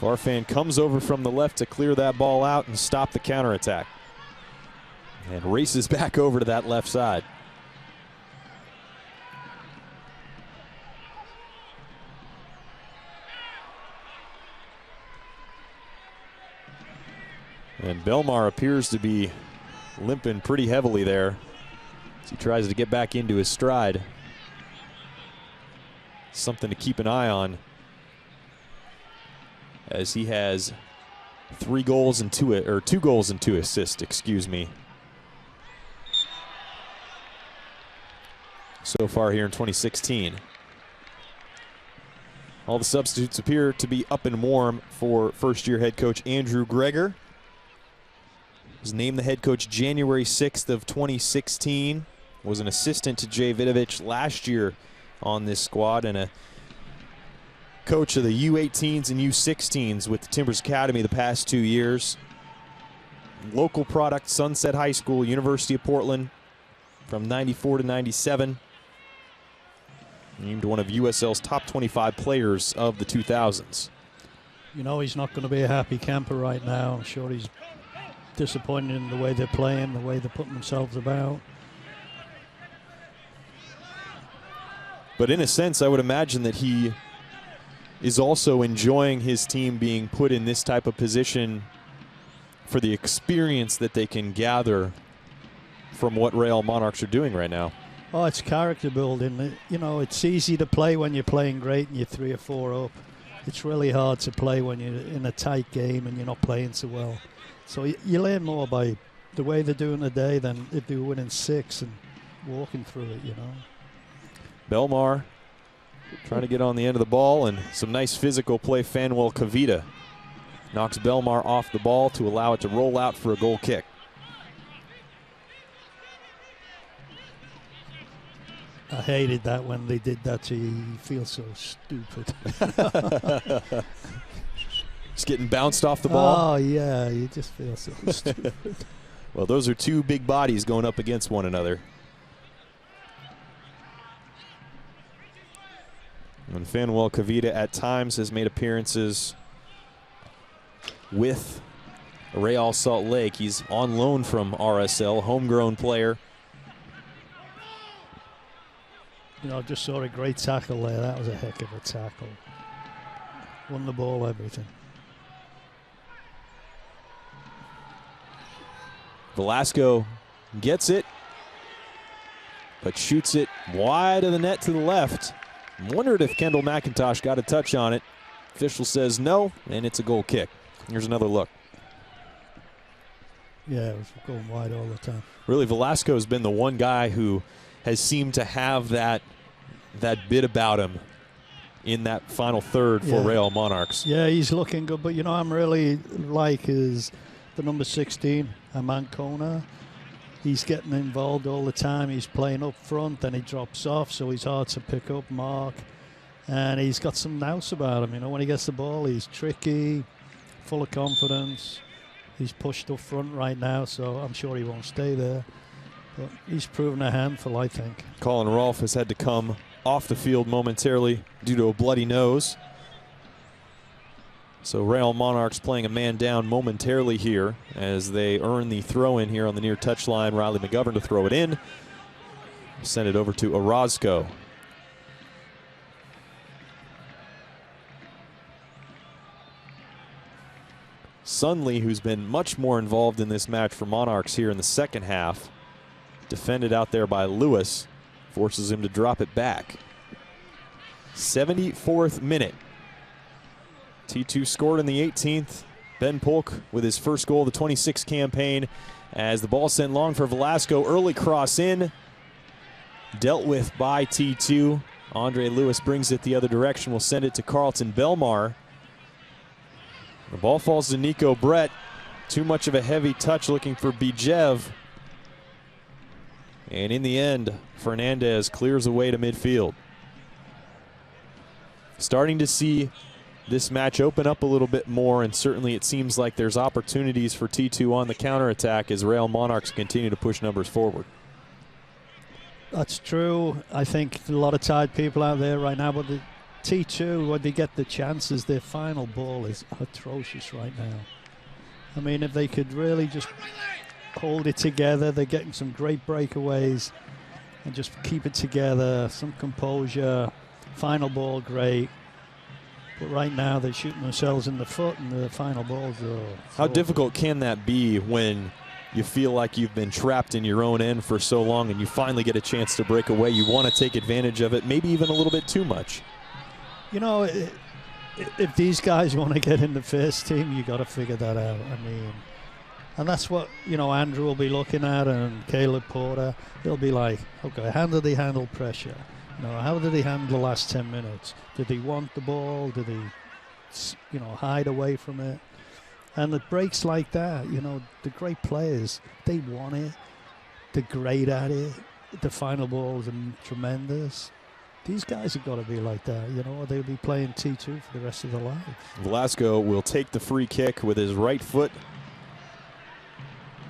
Farfan comes over from the left to clear that ball out and stop the counterattack. And races back over to that left side. And Belmar appears to be limping pretty heavily there as he tries to get back into his stride. Something to keep an eye on, as he has 2 goals and 2 assists, excuse me, so far here in 2016. All the substitutes appear to be up and warm for first-year head coach Andrew Greger. Was named the head coach January 6th of 2016. Was an assistant to Jay Vidovich last year on this squad, and a coach of the U18s and U16s with the Timbers Academy the past 2 years. Local product, Sunset High School, University of Portland, from 94 to 97. Named one of USL's top 25 players of the 2000s. You know, he's not going to be a happy camper right now. I'm sure he's disappointed in the way they're playing, the way they're putting themselves about. But in a sense, I would imagine that he is also enjoying his team being put in this type of position for the experience that they can gather from what Real Monarchs are doing right now. Oh, it's character building. You know, it's easy to play when you're playing great and you're 3 or 4 up. It's really hard to play when you're in a tight game and you're not playing so well. So you learn more by the way they're doing today than if they were winning 6 and walking through it, you know. Belmar trying to get on the end of the ball, and some nice physical play. Fanuel Cavita knocks Belmar off the ball to allow it to roll out for a goal kick. I hated that when they did that to you. You feel so stupid. Just getting bounced off the ball? Oh, yeah, you just feel so stupid. Well, those are 2 big bodies going up against one another. And Fanuel Cavita at times has made appearances with Real Salt Lake. He's on loan from RSL, homegrown player. You know, just saw a great tackle there. That was a heck of a tackle. Won the ball, everything. Velasco gets it, but shoots it wide of the net to the left. Wondered if Kendall McIntosh got a touch on it. Official says no, and it's a goal kick. Here's another look. Yeah, it was going wide all the time. Really, Velasco has been the one guy who has seemed to have that bit about him in that final third for Real Monarchs. Yeah, he's looking good, but you know I'm really like is the number 16, Amancona. He's getting involved all the time. He's playing up front, then he drops off, so he's hard to pick up, mark. And he's got some nous about him. You know, when he gets the ball, he's tricky, full of confidence. He's pushed up front right now, so I'm sure he won't stay there. But he's proven a handful, I think. Colin Rolfe has had to come off the field momentarily due to a bloody nose. So Real Monarchs playing a man down momentarily here as they earn the throw in here on the near touchline. Riley McGovern to throw it in. Send it over to Orozco. Sunley, who's been much more involved in this match for Monarchs here in the second half, defended out there by Lewis, forces him to drop it back. 74th minute. T2 scored in the 18th. Ben Polk with his first goal of the 26 campaign as the ball sent long for Velasco. Early cross in. Dealt with by T2. Andre Lewis brings it the other direction. Will send it to Carlton Belmar. The ball falls to Nico Brett. Too much of a heavy touch looking for Bijev. And in the end, Fernandez clears away to midfield. Starting to see this match open up a little bit more, and certainly it seems like there's opportunities for T2 on the counterattack as Real Monarchs continue to push numbers forward. That's true. I think a lot of tired people out there right now, but the T2, when they get the chances, their final ball is atrocious right now. I mean, if they could really just hold it together, they're getting some great breakaways, and just keep it together, some composure, final ball great. But right now they're shooting themselves in the foot, and the final balls are... How difficult can that be when you feel like you've been trapped in your own end for so long and you finally get a chance to break away? You want to take advantage of it, maybe even a little bit too much. You know, if these guys want to get in the first team, you got to figure that out. I mean, and that's what, you know, Andrew will be looking at, and Caleb Porter. He'll be like, okay, how did he handle pressure? You know, how did he handle the last 10 minutes? Did he want the ball? Did he, you know, hide away from it? And it breaks like that, you know, the great players, they want it. They're great at it. The final balls are tremendous. These guys have got to be like that, you know, or they'll be playing T2 for the rest of their lives. Velasco will take the free kick with his right foot.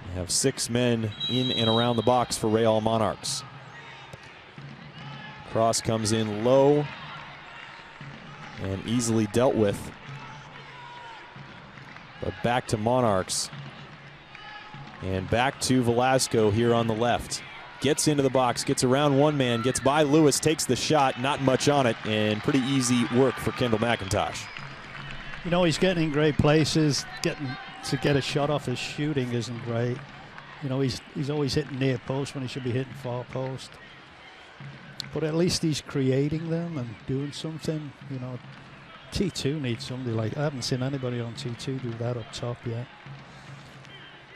We have 6 men in and around the box for Real Monarchs. Cross comes in low and easily dealt with. But back to Monarchs. And back to Velasco here on the left. Gets into the box, gets around one man, gets by Lewis, takes the shot, not much on it, and pretty easy work for Kendall McIntosh. You know, he's getting in great places. Getting to get a shot off his shooting isn't great. You know, he's always hitting near post when he should be hitting far post. But at least he's creating them and doing something. You know, T2 needs somebody like, I haven't seen anybody on T2 do that up top yet.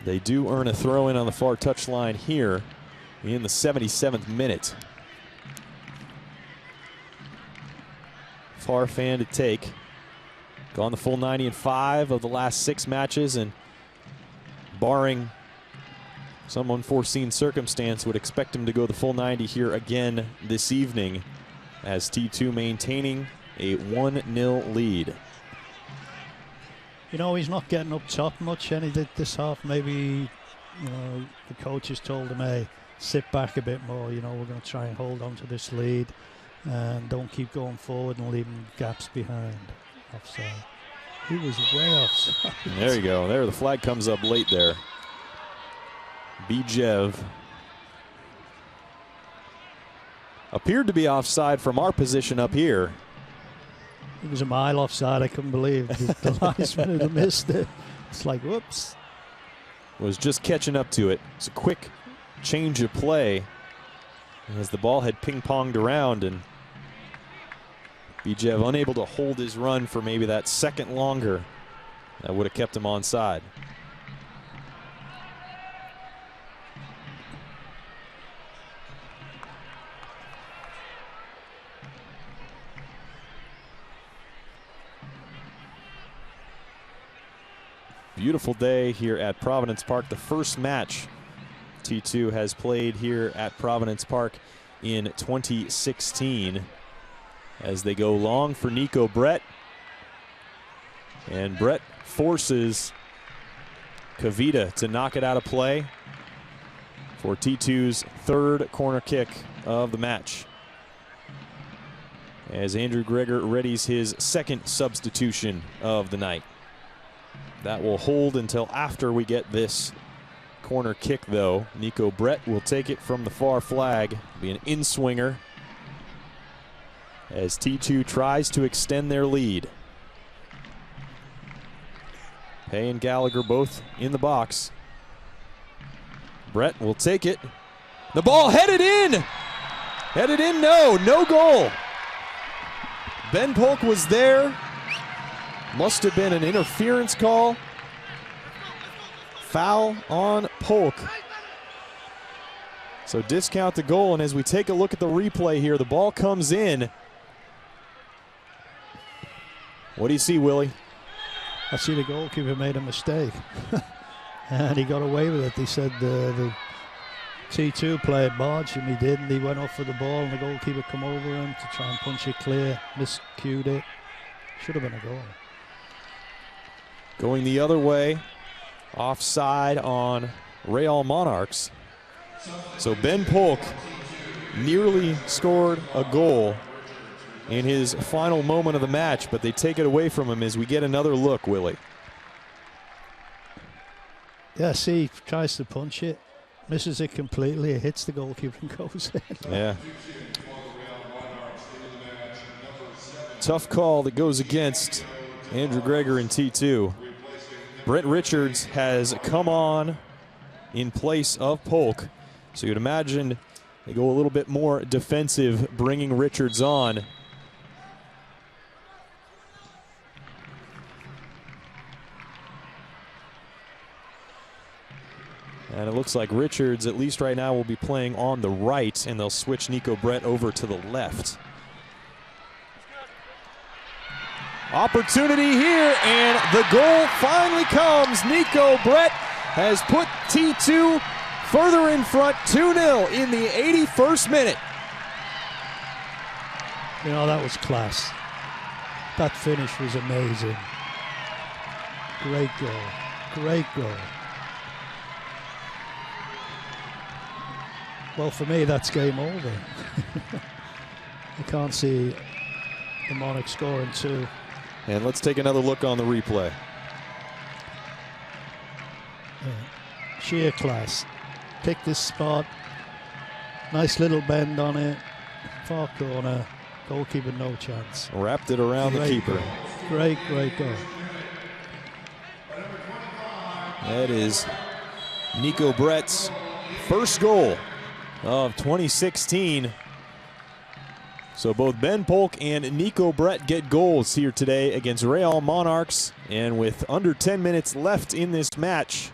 They do earn a throw in on the far touchline here in the 77th minute. Far fan to take. Gone the full 90 in 5 of the last 6 matches, and barring some unforeseen circumstance, would expect him to go the full 90 here again this evening, as T2 maintaining a 1-0 lead. You know, he's not getting up top much, and he did this half. Maybe, you know, the coaches told him, hey, sit back a bit more. You know, we're going to try and hold on to this lead and don't keep going forward and leaving gaps behind. Offside. He was way offside. There you go. There, the flag comes up late there. Bijev appeared to be offside from our position up here. It was a mile offside. I couldn't believe the linesman had missed it. It's like, whoops. Was just catching up to it. It's a quick change of play as the ball had ping-ponged around, and Bijev unable to hold his run for maybe that second longer. That would have kept him onside. Beautiful day here at Providence Park. The first match T2 has played here at Providence Park in 2016 as they go long for Nico Brett. And Brett forces Kavita to knock it out of play for T2's third corner kick of the match, as Andrew Greger readies his second substitution of the night. That will hold until after we get this corner kick, though. Nico Brett will take it from the far flag. Be an in-swinger as T2 tries to extend their lead. Hay and Gallagher both in the box. Brett will take it. The ball headed in! Headed in, no goal. Ben Polk was there. Must have been an interference call. Foul on Polk. So discount the goal, and as we take a look at the replay here, the ball comes in. What do you see, Willie? I see the goalkeeper made a mistake. And he got away with it. He said the T2 player barged him. He didn't. He went off for the ball, and the goalkeeper come over him to try and punch it clear. Miscued it. Should have been a goal. Going the other way, offside on Real Monarchs. So Ben Polk nearly scored a goal in his final moment of the match, but they take it away from him as we get another look, Willie. Yeah, see, tries to punch it, misses it completely, it hits the goalkeeper and goes in. Yeah. Tough call that goes against Andrew Greger in T2. Brent Richards has come on in place of Polk. So you'd imagine they go a little bit more defensive, bringing Richards on. And it looks like Richards, at least right now, will be playing on the right, and they'll switch Nico Brett over to the left. Opportunity here, and the goal finally comes. Nico Brett has put T2 further in front, 2-0 in the 81st minute. You know, that was class. That finish was amazing. Great goal. Great goal. Well, for me, that's game over. I can't see the Monarchs scoring two. And let's take another look on the replay. Yeah. Sheer class. Pick this spot. Nice little bend on it. Far corner. Goalkeeper no chance. Wrapped it around the keeper. Goal. Great goal. That is Nico Brett's first goal of 2016. So both Ben Polk and Nico Brett get goals here today against Real Monarchs. And with under 10 minutes left in this match,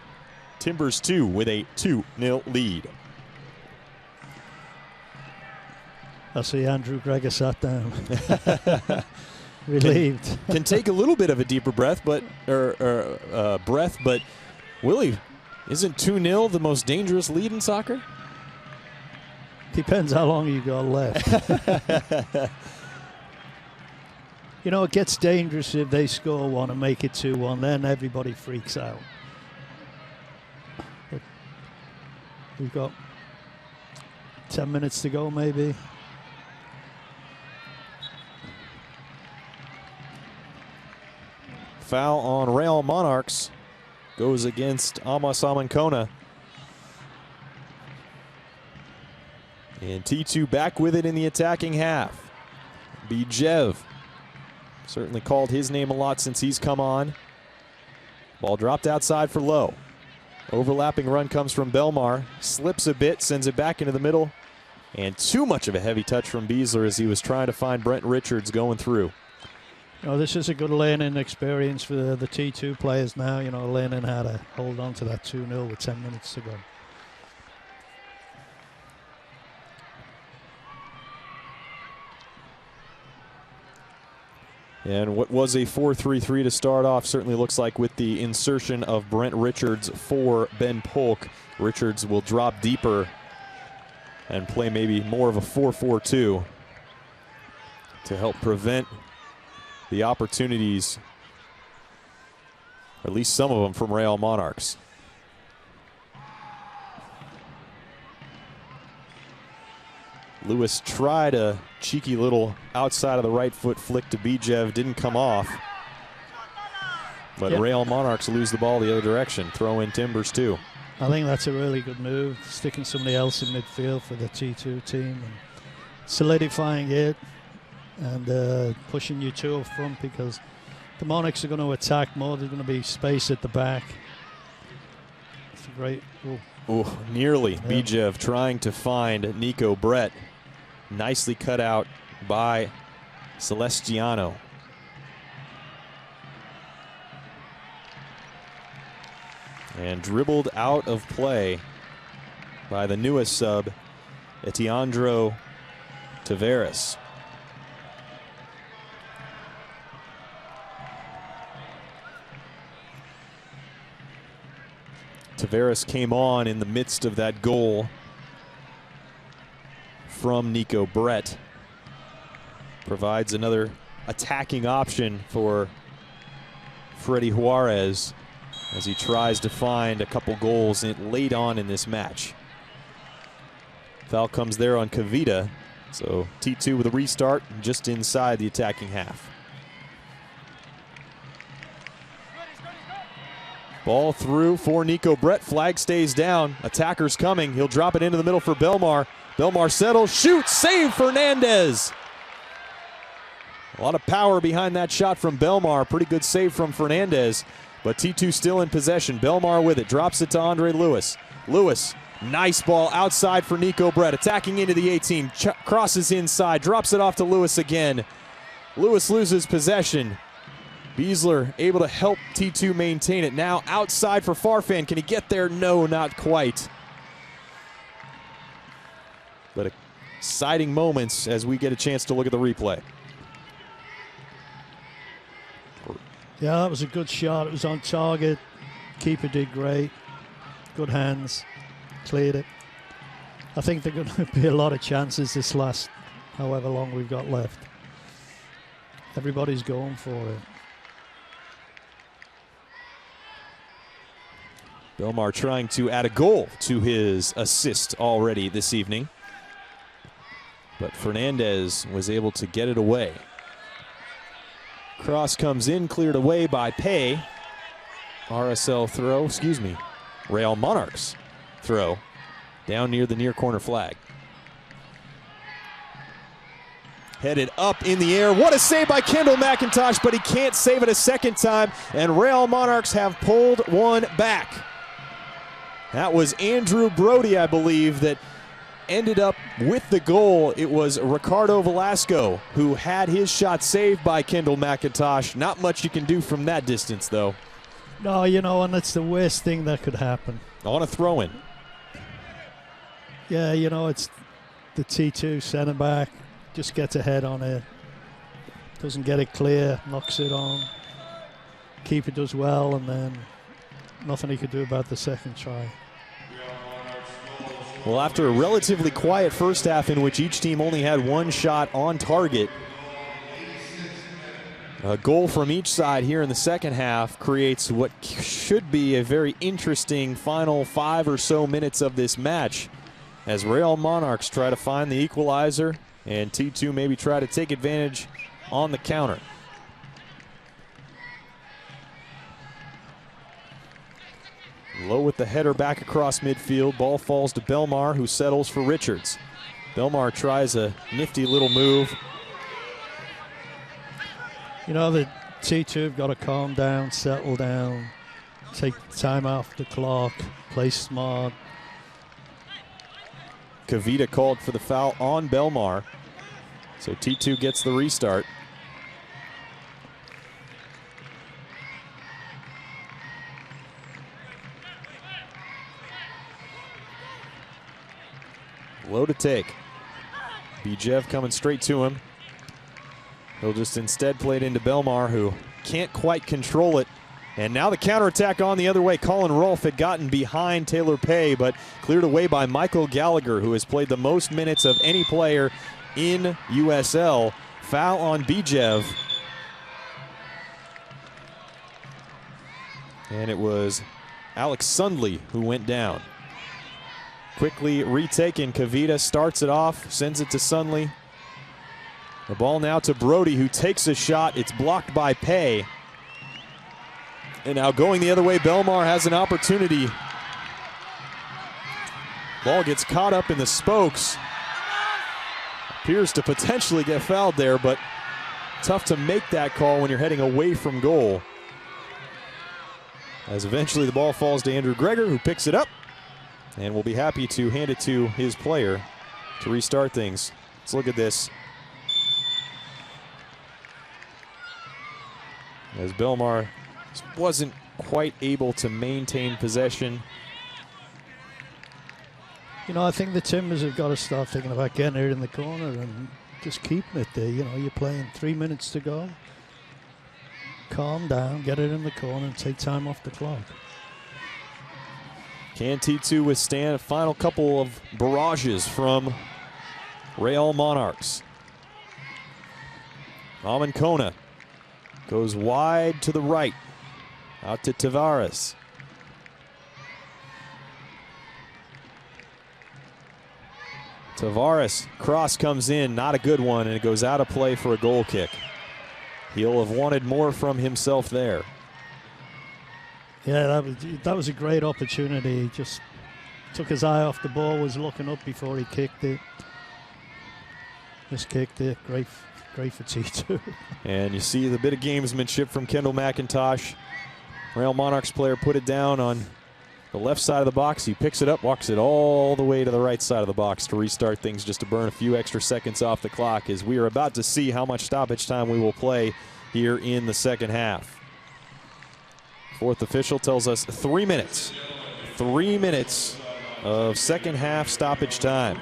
Timbers 2 with a 2-0 lead. I see Andrew Greger sat down. Relieved. Can take a little bit of a deeper breath, but Willie, isn't 2-0 the most dangerous lead in soccer? Depends how long you got left. You know, it gets dangerous if they score one and make it 2-1, then everybody freaks out. But we've got 10 minutes to go, maybe. Foul on Real Monarchs goes against Amos Amankona. And T2 back with it in the attacking half. Bijev certainly called his name a lot since he's come on. Ball dropped outside for Lowe. Overlapping run comes from Belmar. Slips a bit, sends it back into the middle. And too much of a heavy touch from Beasler as he was trying to find Brent Richards going through. You know, this is a good learning experience for the T2 players now, you know, learning how to hold on to that 2-0 with 10 minutes to go. And what was a 4-3-3 to start off certainly looks like with the insertion of Brent Richards for Ben Polk. Richards will drop deeper and play maybe more of a 4-4-2 to help prevent the opportunities, at least some of them, from Real Monarchs. Lewis tried a cheeky little outside of the right foot flick to Bijev, didn't come off. But Real Monarchs lose the ball the other direction. Throw in Timbers too. I think that's a really good move, sticking somebody else in midfield for the T2 team and solidifying it and pushing you two up front, because the Monarchs are going to attack more. There's going to be space at the back. It's a great. Nearly. Yeah. Bijev trying to find Nico Brett. Nicely cut out by Celestiano. And dribbled out of play by the newest sub, Etiandro Tavares. Tavares came on in the midst of that goal from Nico Brett. Provides another attacking option for Freddy Juarez as he tries to find a couple goals late on in this match. Foul comes there on Kavita, so T2 with a restart just inside the attacking half. Ball through for Nico Brett. Flag stays down. Attacker's coming. He'll drop it into the middle for Belmar. Belmar settles, shoots, save Fernandez. A lot of power behind that shot from Belmar. Pretty good save from Fernandez, but T2 still in possession. Belmar with it, drops it to Andre Lewis. Lewis, nice ball outside for Nico Brett, attacking into the 18, crosses inside, drops it off to Lewis again. Lewis loses possession. Beasler able to help T2 maintain it. Now outside for Farfan. Can he get there? No, not quite. But exciting moments as we get a chance to look at the replay. Yeah, that was a good shot. It was on target. Keeper did great. Good hands. Cleared it. I think there are going to be a lot of chances this last however long we've got left. Everybody's going for it. Belmar trying to add a goal to his assist already this evening. But Fernandez was able to get it away. Cross comes in, cleared away by Pay. RSL throw, Real Monarchs throw down near the near corner flag. Headed up in the air. What a save by Kendall McIntosh, but he can't save it a second time, and Real Monarchs have pulled one back. That was Andrew Brody, I believe, that ended up with the goal. It was Ricardo Velasco who had his shot saved by Kendall McIntosh. Not much you can do from that distance, though. No, you know, and it's the worst thing that could happen. On a throw-in. Yeah, you know, it's the T2 centre back. Just gets ahead on it. Doesn't get it clear, knocks it on. Keeper does well, and then nothing he could do about the second try. Well, after a relatively quiet first half in which each team only had one shot on target, a goal from each side here in the second half creates what should be a very interesting final 5 or so minutes of this match as Real Monarchs try to find the equalizer and T2 maybe try to take advantage on the counter. Low with the header back across midfield. Ball falls to Belmar, who settles for Richards. Belmar tries a nifty little move. You know, the T2 have got to calm down, settle down, take time off the clock, play smart. Kavita called for the foul on Belmar. So T2 gets the restart. Low to take. Bijev coming straight to him. He'll just instead play it into Belmar, who can't quite control it. And now the counterattack on the other way. Colin Rolfe had gotten behind Taylor Pay, but cleared away by Michael Gallagher, who has played the most minutes of any player in USL. Foul on Bijev. And it was Alex Sundley who went down. Quickly retaken. Kavita starts it off, sends it to Sundley. The ball now to Brody, who takes a shot. It's blocked by Pay. And now going the other way, Belmar has an opportunity. Ball gets caught up in the spokes. Appears to potentially get fouled there, but tough to make that call when you're heading away from goal. As eventually the ball falls to Andrew Greger, who picks it up and will be happy to hand it to his player to restart things. Let's look at this. As Belmar wasn't quite able to maintain possession. You know, I think the Timbers have got to start thinking about getting it in the corner and just keeping it there. You know, you're playing 3 minutes to go. Calm down, get it in the corner, and take time off the clock. Can T2 withstand a final couple of barrages from Real Monarchs? Aman Kona goes wide to the right, out to Tavares. Tavares, cross comes in, not a good one, and it goes out of play for a goal kick. He'll have wanted more from himself there. Yeah, that was a great opportunity. He just took his eye off the ball, was looking up before he kicked it. Just kicked it. Great for T2. And you see the bit of gamesmanship from Kendall McIntosh. Real Monarchs player put it down on the left side of the box. He picks it up, walks it all the way to the right side of the box to restart things, just to burn a few extra seconds off the clock, as we are about to see how much stoppage time we will play here in the second half. Fourth official tells us 3 minutes. 3 minutes of second half stoppage time.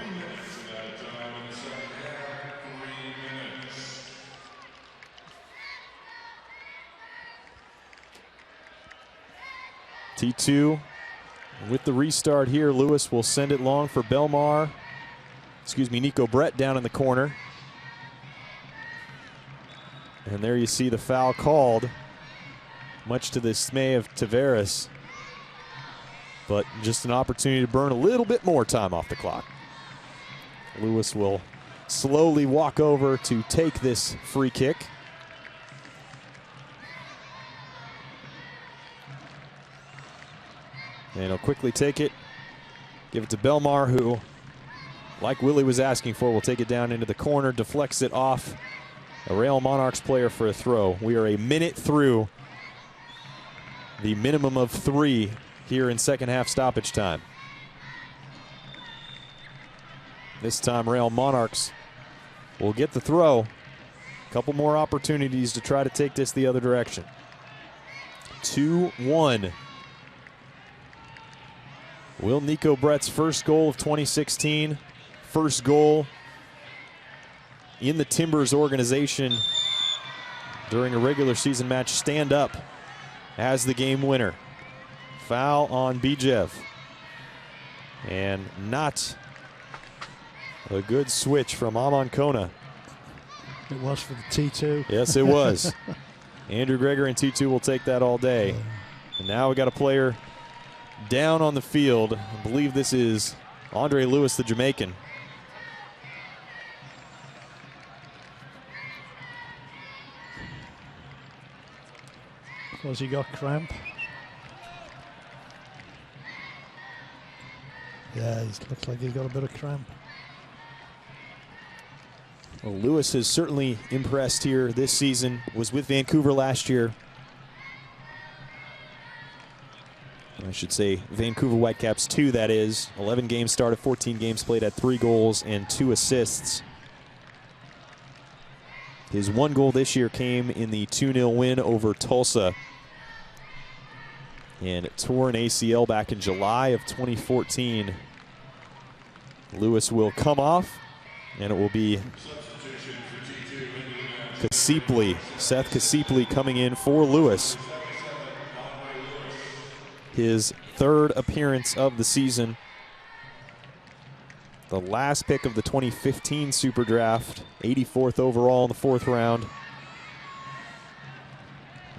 T2 with the restart here. Lewis will send it long for Belmar. Nico Brett down in the corner. And there you see the foul called, much to the dismay of Tavares. But just an opportunity to burn a little bit more time off the clock. Lewis will slowly walk over to take this free kick. And he'll quickly take it, give it to Belmar, who, like Willie was asking for, will take it down into the corner, deflects it off a Real Monarchs player for a throw. We are a minute through the minimum of 3 here in second half stoppage time. This time Real Monarchs will get the throw. A couple more opportunities to try to take this the other direction. 2-1. Will Nico Brett's first goal of 2016, first goal in the Timbers organization during a regular season match, stand up as the game winner? Foul on Bijev. And not a good switch from Aman Kona. It was for the T2. Yes, it was. Andrew Greger and T2 will take that all day. And now we got a player down on the field. I believe this is Andre Lewis, the Jamaican. Because he got cramp. Yeah, it looks like he's got a bit of cramp. Well, Lewis has certainly impressed here this season. Was with Vancouver last year. I should say Vancouver Whitecaps 2, that is. 11 games started, 14 games played, had 3 goals and 2 assists. His 1 goal this year came in the 2-0 win over Tulsa. And tore an ACL back in July of 2014. Lewis will come off, and it will be Seth Kasipli coming in for Lewis. His third appearance of the season. The last pick of the 2015 Super Draft, 84th overall in the 4th round.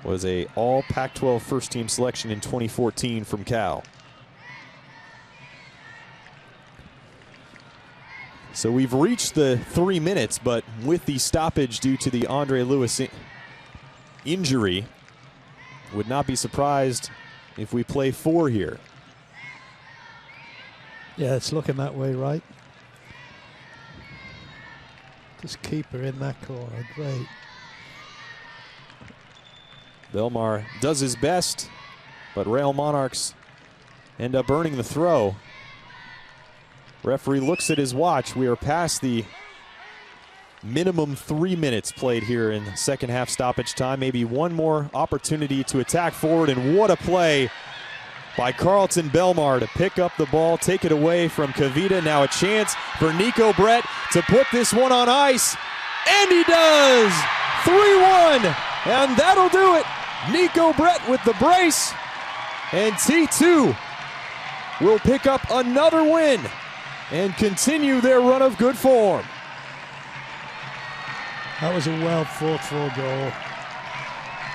Was a all Pac-12 first team selection in 2014 from Cal. So we've reached the 3 minutes, but with the stoppage due to the Andre Lewis injury, would not be surprised if we play 4 here. Yeah, it's looking that way, right? Just keep her in that corner, great. Belmar does his best, but Rail Monarchs end up earning the throw. Referee looks at his watch. We are past the minimum 3 minutes played here in second half stoppage time. Maybe one more opportunity to attack forward, and what a play by Carlton Belmar to pick up the ball, take it away from Kavita. Now a chance for Nico Brett to put this one on ice, and he does! 3-1, and that'll do it. Nico Brett with the brace, and T2 will pick up another win and continue their run of good form. That was a well fought for goal.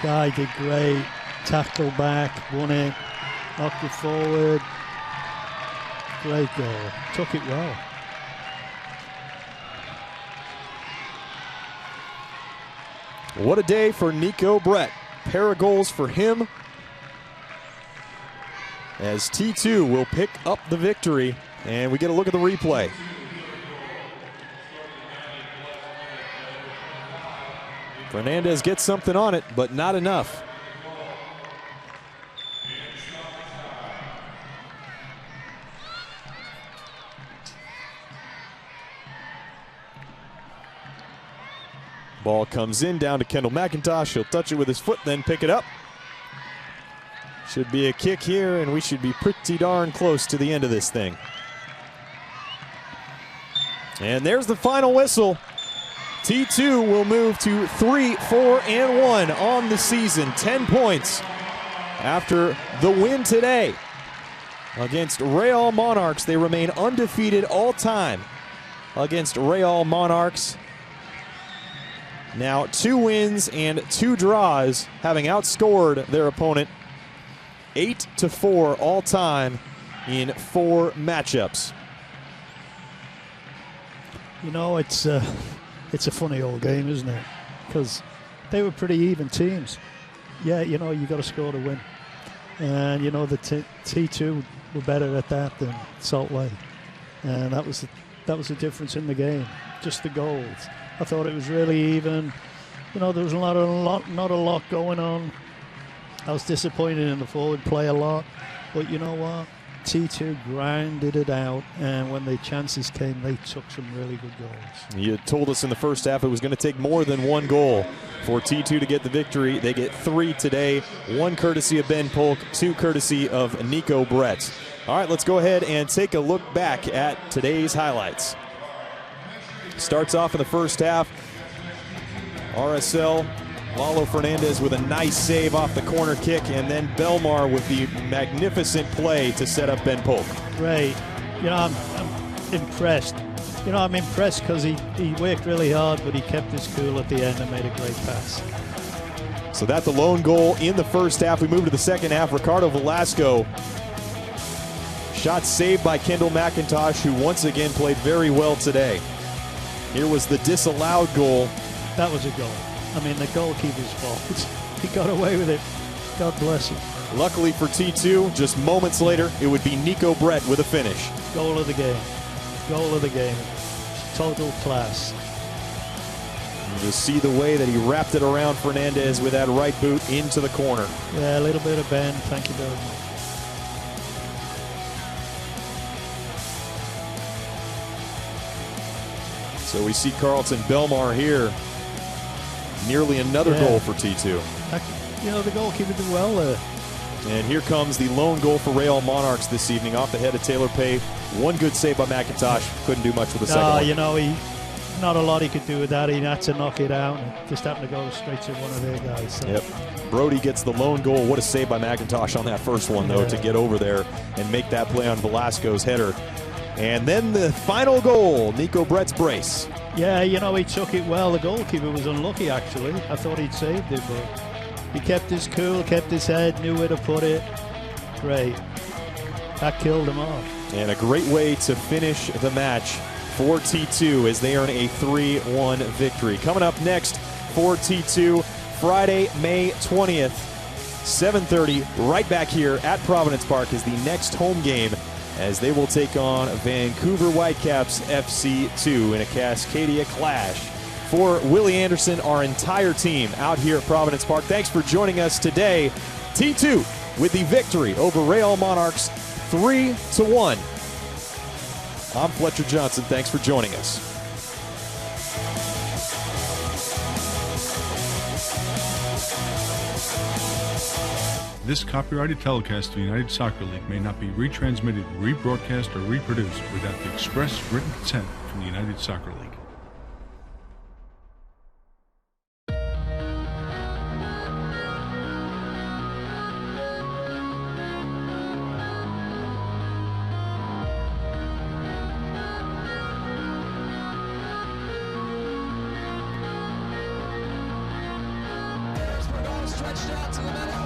Guy did great. Tackle back, won it, knocked it forward. Great goal. Took it well. What a day for Nico Brett. Pair of goals for him, as T2 will pick up the victory, and we get a look at the replay. Fernandez gets something on it, but not enough. Ball comes in, down to Kendall McIntosh. He'll touch it with his foot, then pick it up. Should be a kick here, and we should be pretty darn close to the end of this thing. And there's the final whistle. T2 will move to 3-4-1 on the season. 10 points after the win today against Real Monarchs. They remain undefeated all time against Real Monarchs. Now 2 wins and 2 draws, having outscored their opponent 8-4 all time in 4 matchups. You know, it's a funny old game, isn't it? Because they were pretty even teams. Yeah, you know, you got to score to win. And, you know, the T2 were better at that than Salt Lake. And that was the difference in the game, just the goals. I thought it was really even. You know, there was not a lot going on. I was disappointed in the forward play a lot. But you know what? T2 grinded it out, and when the chances came, they took some really good goals. You told us in the first half it was going to take more than 1 goal for T2 to get the victory. They get 3 today, 1 courtesy of Ben Polk, 2 courtesy of Nico Brett. All right, let's go ahead and take a look back at today's highlights. Starts off in the first half. RSL, Lalo Fernandez with a nice save off the corner kick, and then Belmar with the magnificent play to set up Ben Polk. Great. You know, I'm impressed. You know, I'm impressed because he worked really hard, but he kept his cool at the end and made a great pass. So that's the lone goal in the first half. We move to the second half. Ricardo Velasco. Shot saved by Kendall McIntosh, who once again played very well today. Here was the disallowed goal. That was a goal. I mean, the goalkeeper's fault. He got away with it. God bless him. Luckily for T2, just moments later, it would be Nico Brett with a finish. Goal of the game. Goal of the game. Total class. You see the way that he wrapped it around Fernandez with that right boot into the corner. Yeah, a little bit of bend. Thank you very much. So we see Carlton Belmar here. Nearly another goal for T2. You know, the goalkeeper did well there. And here comes the lone goal for Real Monarchs this evening off the head of Taylor Pay. 1 good save by McIntosh. Couldn't do much with the second one. You know, not a lot he could do with that. He had to knock it out and just happened to go straight to one of their guys. So. Yep. Brody gets the lone goal. What a save by McIntosh on that first one, though, to get over there and make that play on Velasco's header. And then the final goal, Nico Brett's brace. Yeah, you know, he took it well. The goalkeeper was unlucky, actually. I thought he'd saved it, but he kept his cool, kept his head, knew where to put it. Great. That killed him off. And a great way to finish the match for T2 as they earn a 3-1 victory. Coming up next for T2, Friday, May 20th, 7:30, right back here at Providence Park is the next home game as they will take on Vancouver Whitecaps FC2 in a Cascadia clash. For Willie Anderson, our entire team out here at Providence Park, thanks for joining us today. T2 with the victory over Real Monarchs 3-1. I'm Fletcher Johnson. Thanks for joining us. This copyrighted telecast of the United Soccer League may not be retransmitted, rebroadcast, or reproduced without the express written consent from the United Soccer League. Stretched out to the middle.